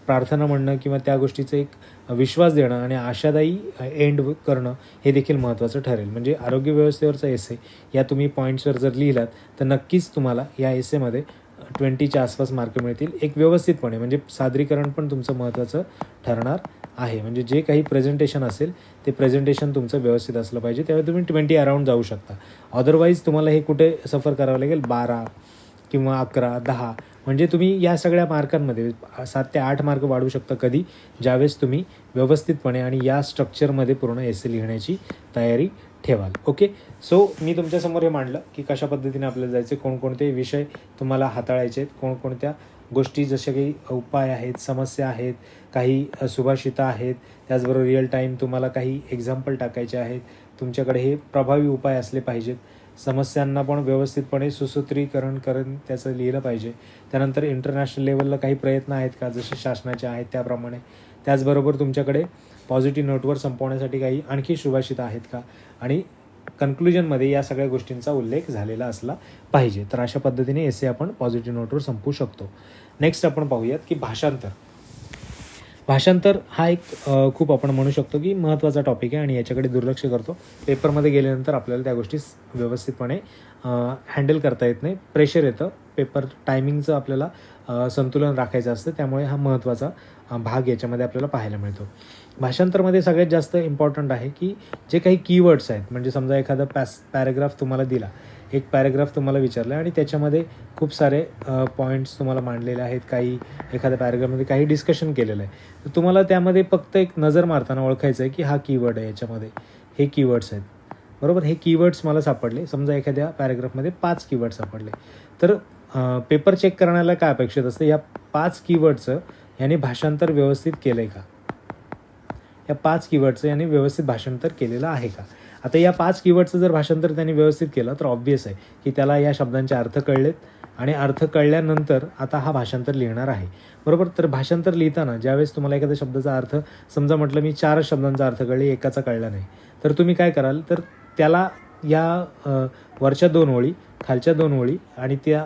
प्रार्थना म्हणणं किंवा त्या गोष्टीचं एक विश्वास देणं आणि आशादायी एंड करणं हे देखील महत्त्वाचं ठरेल. म्हणजे आरोग्य व्यवस्थेवरचा एसे या तुम्ही पॉईंट्सवर जर लिहिलात तर नक्कीच तुम्हाला या एसेमध्ये 20च्या आसपास मार्क मिळतील एक व्यवस्थितपणे, म्हणजे सादरीकरण पण तुमचं महत्त्वाचं ठरणार आहे, म्हणजे जे काही प्रेझेंटेशन असेल ते प्रेझेंटेशन तुमचं व्यवस्थित असलं पाहिजे, त्यावेळी तुम्ही 20 अराउंड जाऊ शकता. अदरवाईज तुम्हाला हे कुठे सफर करावं लागेल 12 किंवा 11, 10, म्हणजे तुम्ही या सगळ्या मार्कांमध्ये 7 ते 8 मार्क वाढवू शकता कधी, ज्यावेळेस तुम्ही व्यवस्थितपणे आणि या स्ट्रक्चरमध्ये पूर्ण एसे लिहिण्याची तयारी ठेवाल. ओके, सो मी तुमच्यासमोर हे मांडलं की कशा पद्धतीने आपल्याला जायचे, कोणकोणते विषय तुम्हाला हाताळायचे आहेत, कोणकोणत्या गोष्टी जशा काही उपाय आहेत, समस्या आहेत, काही सुभाषिता आहेत, त्याचबरोबर रिअल टाईम तुम्हाला काही एक्झाम्पल टाकायचे आहेत, तुमच्याकडे हे प्रभावी उपाय असले पाहिजेत, समस्यांना पण व्यवस्थितपणे सुसूत्रीकरण करून त्याचं लिहिलं पाहिजे. त्यानंतर इंटरनॅशनल लेवलला काही प्रयत्न आहेत का, जसे शासनाचे आहेत त्याप्रमाणे. त्याचबरोबर तुमच्याकडे पॉझिटिव्ह नोटवर संपवण्यासाठी काही आणखी सुभाषिता आहेत का, आणि कन्क्लुजनमध्ये या सगळ्या गोष्टींचा उल्लेख झालेला असला पाहिजे. तर अशा पद्धतीने एसे आपण पॉझिटिव्ह नोटवर संपवू शकतो. नेक्स्ट आपण पाहूयात की भाषांतर. भाषांतर हा एक खूप आपण म्हणू शकतो की महत्त्वाचा टॉपिक आहे आणि याच्याकडे दुर्लक्ष करतो. पेपरमध्ये गेल्यानंतर आपल्याला त्या गोष्टी व्यवस्थितपणे हँडल करता येत नाही, प्रेशर येतं, पेपर टायमिंगचं आपल्याला संतुलन राखायचं असतं, त्यामुळे हा महत्त्वाचा भाग याच्यामध्ये आपल्याला पाहायला मिळतो. भाषांतरमध्ये सगळ्यात जास्त इम्पॉर्टंट आहे की जे काही कीवर्ड्स आहेत, म्हणजे समजा एखादा पॅरेग्राफ तुम्हाला दिला, एक पॅरेग्राफ तुम्हाला विचारलं आणि त्याच्यामध्ये खूप सारे पॉईंट्स तुम्हाला मांडलेले आहेत, काही एखाद्या पॅरेग्राफमध्ये काही डिस्कशन केलेलं आहे, तर तुम्हाला त्यामध्ये फक्त एक नजर मारताना ओळखायचं आहे की हा कीवर्ड आहे, याच्यामध्ये हे कीवर्ड्स आहेत, बरोबर. हे कीवर्ड्स मला सापडले, समजा एखाद्या पॅरेग्राफमध्ये 5 कीवर्ड सापडले, तर पेपर चेक करण्याला काय अपेक्षित असतं, या 5 कीवर्डचं याने भाषांतर व्यवस्थित केलं आहे का, या 5 कीवर्डचं याने व्यवस्थित भाषांतर केलेलं आहे का. आता या 5 कीवर्डचं जर भाषांतर त्यांनी व्यवस्थित केलं तर ऑब्व्हियस आहे की त्याला या शब्दांचे अर्थ कळलेत, आणि अर्थ कळल्यानंतर आता हा भाषांतर लिहिणार आहे, बरोबर. तर भाषांतर लिहिताना ज्यावेळेस तुम्हाला एखाद्या शब्दाचा अर्थ, समजा म्हटलं मी 4 शब्दांचा अर्थ कळले, एकाचा कळला नाही, तर तुम्ही काय कराल, तर त्याला या वरच्या 2 ओळी, खालच्या 2 ओळी आणि त्या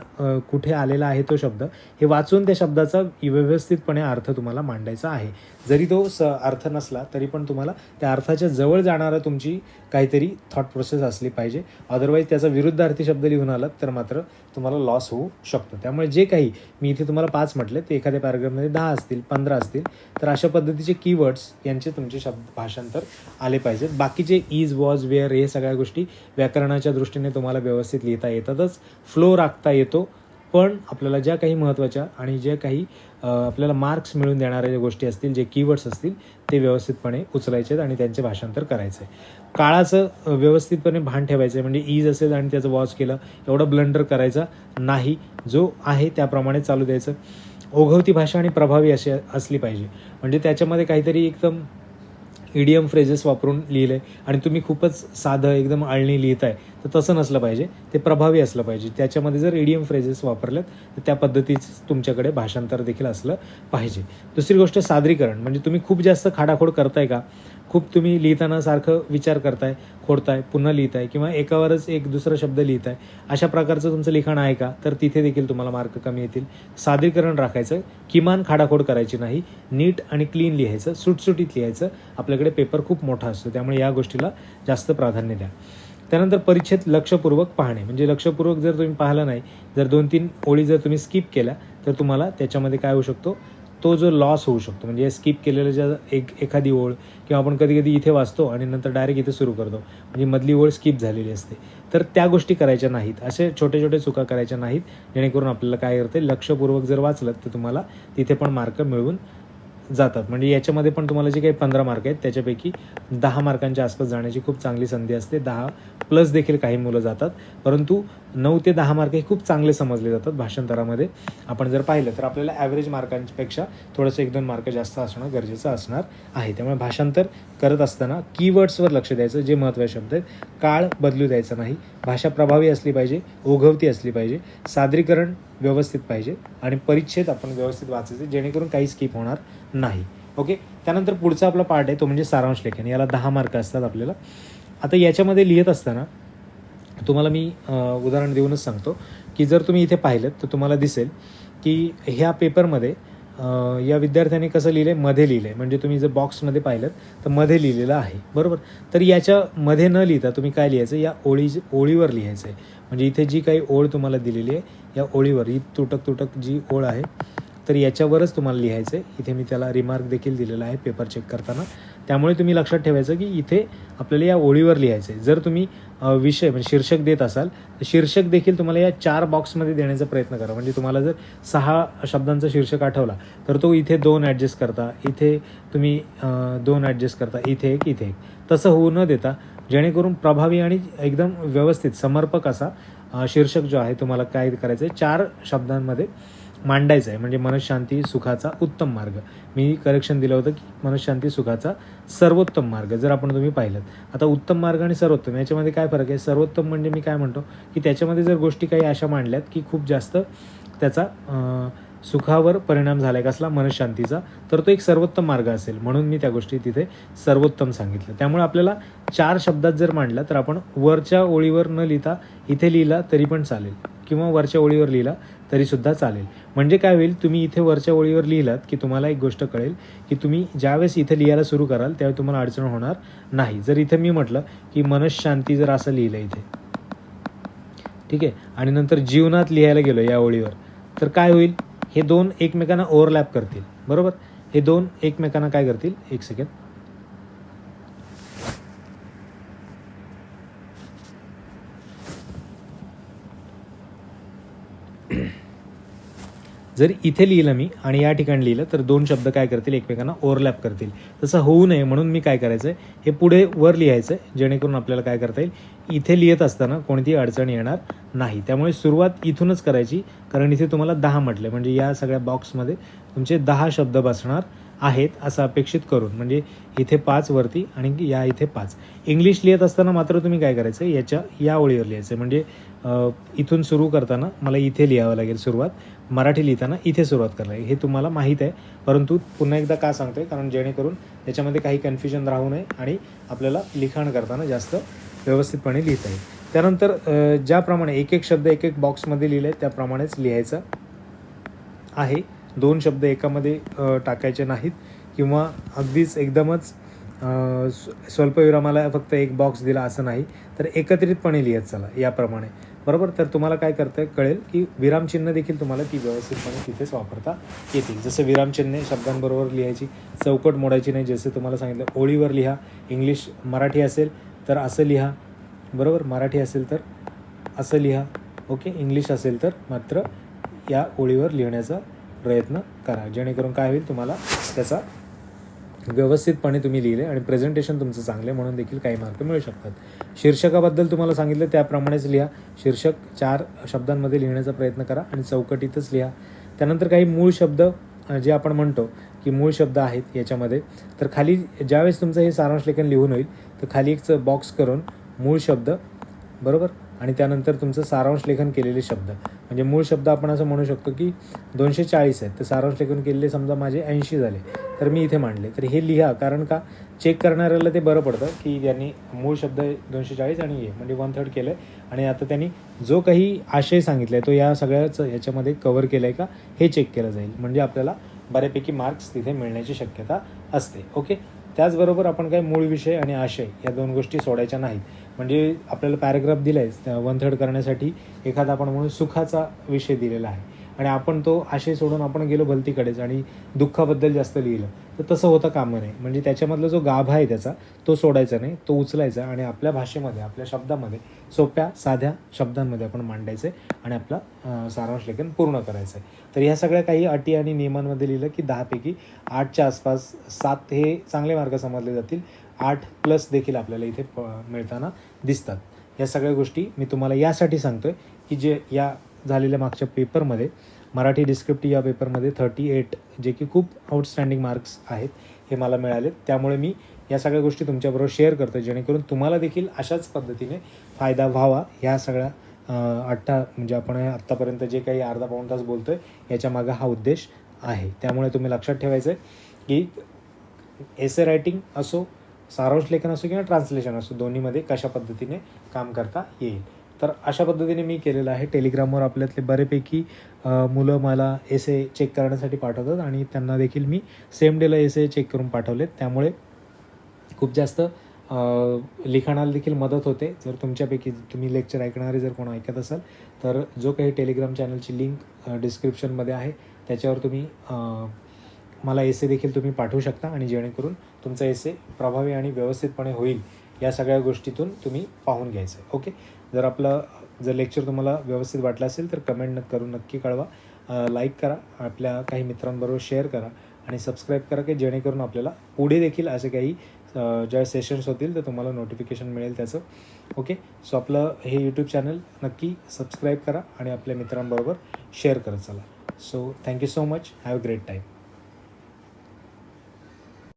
कुठे आलेला आहे तो शब्द, हे वाचून त्या शब्दाचा व्यवस्थितपणे अर्थ तुम्हाला मांडायचा आहे. जरी तो अर्थ नसला तरी पण तुम्हाला त्या अर्थाच्या जवळ जाणारा तुमची काहीतरी थॉट प्रोसेस असली पाहिजे. अदरवाईज त्याचा विरुद्धार्थी शब्द लिहून आलात तर मात्र तुम्हाला लॉस होऊ शकतो. त्यामुळे जे काही मी इथे तुम्हाला 5 म्हटले, ते एखाद्या पॅराग्राफमध्ये 10 असतील, 15 असतील, तर अशा पद्धतीचे कीवर्ड्स यांचे तुमचे शब्द भाषांतर आले पाहिजेत. बाकीचे इज, वॉज, वेअर हे सगळ्या गोष्टी व्याकरणाच्या दृष्टीने तुम्हाला व्यवस्थित लिहिता येतातच, फ्लो राखता येतो, पण आपल्याला ज्या काही महत्त्वाच्या आणि जे काही आपल्याला मार्क्स मिळून देणाऱ्या ज्या गोष्टी असतील, जे कीवर्ड्स असतील, ते व्यवस्थितपणे उचलायचे आहेत आणि त्यांचे भाषांतर करायचं आहे. काळाचं व्यवस्थितपणे भान ठेवायचं आहे, म्हणजे इज असेल आणि त्याचं वॉच केलं, एवढं ब्लंडर करायचा नाही, जो आहे त्याप्रमाणे चालू द्यायचं. ओघवती भाषा आणि प्रभावी अशी असली पाहिजे, म्हणजे त्याच्यामध्ये काहीतरी एकदम इडियम फ्रेजेस वापरून लिहिलं आहे आणि तुम्ही खूपच साधं एकदम आळणी लिहिताय, तर तसं नसलं पाहिजे, ते प्रभावी असलं पाहिजे. त्याच्यामध्ये जर इडियम फ्रेजेस वापरलेत तर त्या पद्धतीचं तुमच्याकडे भाषांतर देखील असलं पाहिजे. दुसरी गोष्ट सादरीकरण, म्हणजे तुम्ही खूप जास्त खाडाखोड करताय का, खूप तुम्ही लिहिताना सारखं विचार करताय, खोडताय, पुन्हा लिहिताय, किंवा एकावरच एक दुसरा शब्द लिहिताय, अशा प्रकारचं तुमचं लिखाण आहे का, तर तिथे देखील तुम्हाला मार्क कमी येतील. सादरीकरण राखायचं, किमान खाडाखोड करायची नाही, नीट आणि क्लीन लिहायचं, सुटसुटीत लिहायचं. आपल्याकडे पेपर खूप मोठा असतो, त्यामुळे या गोष्टीला जास्त प्राधान्य द्या. त्यानंतर परिच्छेद लक्षपूर्वक पाहणे, म्हणजे लक्षपूर्वक जर तुम्ही पाहिलं नाही, जर 2-3 ओळी जर तुम्ही स्किप केल्या, तर तुम्हाला त्याच्यामध्ये काय होऊ शकतो, तो जो लॉस होऊ शकतो. म्हणजे स्किप केलेलं ज्या एखादी ओळ, किंवा आपण कधी कधी इथे वाचतो आणि नंतर डायरेक्ट इथे सुरू करतो, म्हणजे मधली ओळ स्किप झालेली असते, तर त्या गोष्टी करायच्या नाहीत. असे छोटे छोटे चुका करायच्या नाहीत, जेणेकरून आपल्याला काय करते, लक्षपूर्वक जर वाचलं तर तुम्हाला तिथे पण मार्क मिळून जातात. म्हणजे याच्यामध्ये पण तुम्हाला जे काही 15 मार्क आहेत त्याच्यापैकी 10 मार्कांच्या आसपास जाण्याची खूप चांगली संधी असते. 10 प्लस देखील काही मुलं जातात, परंतु 9 ते 10 मार्क हे खूप चांगले समजले जातात भाषांतरामध्ये. आपण जर पाहिलं तर आपल्याला ॲव्हरेज मार्कांपेक्षा थोडंसं 1-2 मार्क जास्त असणं गरजेचं असणार आहे. त्यामुळे भाषांतर करत असताना कीवर्ड्सवर लक्ष द्यायचं, जे महत्त्वाचे शब्द आहेत, काळ बदलू द्यायचा नाही, भाषा प्रभावी असली पाहिजे, ओघवती असली पाहिजे, सादरीकरण व्यवस्थित पाहिजे, आणि परिच्छेद आपण व्यवस्थित वाचायचे, जेणेकरून काही स्किप होणार नाही. ओके, त्यानंतर पुढचा आपला पार्ट आहे तो म्हणजे सारांश लेखन. याला 10 मार्क असतात आपल्याला. आता याच्यामध्ये लिहित असताना तुम्हाला मी उदाहरण देऊनच सांगतो की जर तुम्ही इथे पाहिलं तर तुम्हाला दिसेल की ह्या पेपरमध्ये या विद्यार्थ्यांनी कसं लिहिलं आहे, मध्ये लिहिलं आहे. म्हणजे तुम्ही जर बॉक्समध्ये पाहिलं तर मध्ये लिहिलेलं आहे, बरोबर. तर याच्यामध्ये न लिहिता तुम्ही काय लिहायचं, या ओळीवर लिहायचं आहे. म्हणजे इथे जी काही ओळ तुम्हाला दिलेली आहे, या ओळीवर, ही तुटक जी ओळ आहे तर याच्यावरच तुम्हाला लिहायचं आहे. इथे मी त्याला रिमार्क देखील दिलेला आहे पेपर चेक करताना. त्यामुळे तुम्ही लक्षात ठेवायचं की इथे आपल्याला या ओळीवर लिहायचं आहे. जर तुम्ही विषय म्हणजे शीर्षक देत असाल तर शीर्षक देखील तुम्हाला या 4 बॉक्समध्ये देण्याचा प्रयत्न करा. म्हणजे तुम्हाला जर 6 शब्दांचा शीर्षक आठवला तर तो इथे 2 ॲडजस्ट करता, इथे तुम्ही 2 ॲडजस्ट करता, इथे एक, इथे एक. तसं होऊ न देता जेणेकरून प्रभावी आणि एकदम व्यवस्थित समर्पक असा शीर्षक जो आहे तुम्हाला काय करायचं आहे 4 शब्दांमध्ये मांडायचं आहे. म्हणजे मनःशांती सुखाचा उत्तम मार्ग. मी करेक्शन दिलं होतं की मनःशांती सुखाचा सर्वोत्तम मार्ग. जर आपण तुम्ही पाहिलं आता उत्तम मार्ग आणि सर्वोत्तम याच्यामध्ये काय फरक आहे. सर्वोत्तम म्हणजे मी काय म्हणतो की त्याच्यामध्ये जर गोष्टी काही अशा मांडल्यात की खूप जास्त त्याचा सुखावर परिणाम झाला आहे कसला मनःशांतीचा, तर तो एक सर्वोत्तम मार्ग असेल. म्हणून मी त्या गोष्टी तिथे सर्वोत्तम सांगितलं. त्यामुळे आपल्याला 4 शब्दात जर मांडला तर आपण वरच्या ओळीवर न लिहिता इथे लिहिला तरी पण चालेल किंवा वरच्या ओळीवर लिहिला तरीसुद्धा चालेल. म्हणजे काय होईल तुम्ही इथे वरच्या ओळीवर लिहिलात की तुम्हाला एक गोष्ट कळेल की तुम्ही ज्यावेळेस इथे लिहायला सुरू कराल त्यावेळी तुम्हाला अडचण होणार नाही. जर इथे मी म्हटलं की मनःशांती जर असं लिहिलं इथे, ठीक आहे, आणि नंतर जीवनात लिहायला गेलो या ओळीवर, तर काय होईल हे 2 एकमेकांना ओव्हरलॅप करतील. बरोबर, हे 2 एकमेकांना काय करतील, एक सेकंड, जर इथे लिहिलं मी आणि या ठिकाणी लिहिलं तर 2 शब्द काय करतील एकमेकांना ओव्हरलॅप करतील. तसं होऊ नये म्हणून मी काय करायचं आहे हे पुढे वर लिहायचं आहे जेणेकरून आपल्याला काय करता येईल इथे लिहित असताना कोणतीही अडचण येणार नाही. त्यामुळे सुरुवात इथूनच करायची कारण इथे तुम्हाला 10 म्हटले म्हणजे या सगळ्या बॉक्समध्ये तुमचे 10 शब्द बसणार आहेत असं अपेक्षित करून. म्हणजे इथे 5 वरती आणि या इथे 5. इंग्लिश लिहित असताना मात्र तुम्ही काय करायचं याच्या या ओळीवर लिहायचं. म्हणजे इथून सुरू करताना मला इथे लिहावं लागेल सुरुवात, मराठी लिहिताना इथे सुरुवात करायला लागेल. हे तुम्हाला माहीत आहे परंतु पुन्हा एकदा का सांगतोय कारण जेणेकरून त्याच्यामध्ये काही कन्फ्युजन राहू नये आणि आपल्याला लिखाण करताना जास्त व्यवस्थितपणे लिहिता येईल. त्यानंतर ज्याप्रमाणे एक एक शब्द एक एक बॉक्समध्ये लिहिले त्याप्रमाणेच लिहायचं आहे. 2 शब्द एकामध्ये टाकायचे नाहीत किंवा अगदीच एकदमच स्वल्पविरामाला फक्त एक बॉक्स दिला असं नाही, तर एकत्रितपणे लिहत चला याप्रमाणे. बरोबर, तर तुम्हाला काय कळेल की विरामचिन्ह देखील तुम्हाला ती व्यवस्थितपणे तिथेच वापरता येतील. जसं विरामचिन्हे शब्दांबरोबर लिहायची, चौकट मोडायची नाही. जसं तुम्हाला सांगितलं ओळीवर लिहा. इंग्लिश मराठी असेल तर असं लिहा, बरोबर, मराठी असेल तर असं लिहा, ओके, इंग्लिश असेल तर मात्र या ओळीवर लिहिण्याचा प्रयत्न करा जेणेकरून काय होईल तुम्हाला त्याचा व्यवस्थितपणे तुम्ही लिहिले आणि प्रेझेंटेशन तुमचं चांगले म्हणून देखील काही मार्क मिळू शकतात. शीर्षकाबद्दल तुम्हाला सांगितलं त्याप्रमाणेच लिहा. शीर्षक 4 शब्दांमध्ये लिहिण्याचा प्रयत्न करा आणि चौकटीतच लिहा. त्यानंतर काही मूळ शब्द जे आपण म्हणतो की मूळ शब्द आहेत याच्यामध्ये, तर खाली ज्यावेळेस तुमचं हे सारांश लेखन लिहून होईल तर खाली एक बॉक्स करून मूळ शब्द, बरोबर, आणि त्यानंतर तुमचं सारांश लेखन केलेले शब्द. म्हणजे मूळ शब्द आपण असं म्हणू शकतो की 240 आहेत तर सारांश लेखन केलेले समजा माझे 80 झाले तर मी इथे मांडले. तर हे लिहा कारण का चेक करणाऱ्याला ते बरं पडतं की त्यांनी मूळ शब्द 240 आणि हे म्हणजे 1/3 केलं आहे आणि आता त्यांनी जो काही आशय सांगितला आहे तो या सगळ्याच याच्यामध्ये कव्हर केला आहे का हे चेक केलं जाईल. म्हणजे आपल्याला बऱ्यापैकी मार्क्स तिथे मिळण्याची शक्यता असते. ओके, त्याचबरोबर आपण काय मूळ विषय आणि आशय या 2 गोष्टी सोडायच्या नाहीत. म्हणजे आपल्याला पॅराग्राफ दिला आहे 1/3 करण्यासाठी एखादा आपण म्हणून सुखाचा विषय दिलेला आहे आणि आपण तो आशय सोडून आपण गेलो भलतीकडेच आणि दुःखाबद्दल जास्त लिहिलं तर तसं होता कामा नये. म्हणजे त्याच्यामधला जो गाभा आहे त्याचा तो सोडायचा नाही, तो उचलायचा आणि आपल्या भाषेमध्ये आपल्या शब्दामध्ये सोप्या साध्या शब्दांमध्ये आपण मांडायचं आहे आणि आपला सारांश लेखन पूर्ण करायचं आहे. तर ह्या सगळ्या काही अटी आणि नियमांमध्ये लिहिलं की 10 पैकी 8च्या आसपास 7 हे चांगले मार्क समजले जातील. 8+ देखील आपल्याला इथे मिळताना दिसतात. या सगळ्या गोष्टी मी तुम्हाला यासाठी सांगतोय की जे या झालेल्या मागच्या पेपरमध्ये मराठी डिस्क्रिप्टिव्ह या पेपरमध्ये 38 जे की खूप आउटस्टँडिंग मार्क्स आहेत हे मला मिळाले. त्यामुळे मी या सगळ्या गोष्टी तुमच्याबरोबर शेअर करतो जेणेकरून तुम्हाला देखील अशाच पद्धतीने फायदा व्हावा. ह्या सगळ्या म्हणजे आपण आत्तापर्यंत जे काही अर्धा पाऊण तास बोलतो आहे याच्या मागं हा उद्देश आहे. त्यामुळे तुम्ही लक्षात ठेवायचं आहे की एसे रायटिंग असो, सारांश लेखन असो किंवा ट्रान्सलेशन असो, दोन्हीमध्ये कशा पद्धतीने काम करता येईल. तर अशा पद्धतीने मी केलेलं आहे. टेलिग्रामवर आपल्यातले बरेपैकी मुलं मला एसे चेक करण्यासाठी पाठवतात आणि त्यांना देखील मी सेम डेला एसे चेक करून पाठवलेत. त्यामुळे खूप जास्त लिखाणाला देखील मदत होते. जर तुमच्यापैकी तुम्ही लेक्चर ऐकणारे जर कोण ऐकत असाल तर जो काही टेलिग्राम चॅनलची लिंक डिस्क्रिप्शनमध्ये आहे त्याच्यावर तुम्ही मला एसे देखील तुम्ही पाठवू शकता आणि जेणेकरून तुमचा एसे प्रभावी आणि व्यवस्थितपणे होईल या सगळ्या गोष्टीतून तुम्ही पाहून घ्यायचं आहे. ओके. जर लेक्चर तुम्हाला व्यवस्थित वाटलं असेल तर कमेंट करून नक्की कळवा. लाईक करा, आपल्या काही मित्रांबरोबर शेअर करा आणि सबस्क्राईब करा की जेणेकरून आपल्याला पुढे देखील असे काही ज्या सेशन्स होतील तर तुम्हाला नोटिफिकेशन मिळेल त्याचं. ओके. सो आपलं हे यूट्यूब चॅनल नक्की सबस्क्राईब करा आणि आपल्या मित्रांबरोबर शेअर करत चला. So thank you so much. Have a great time.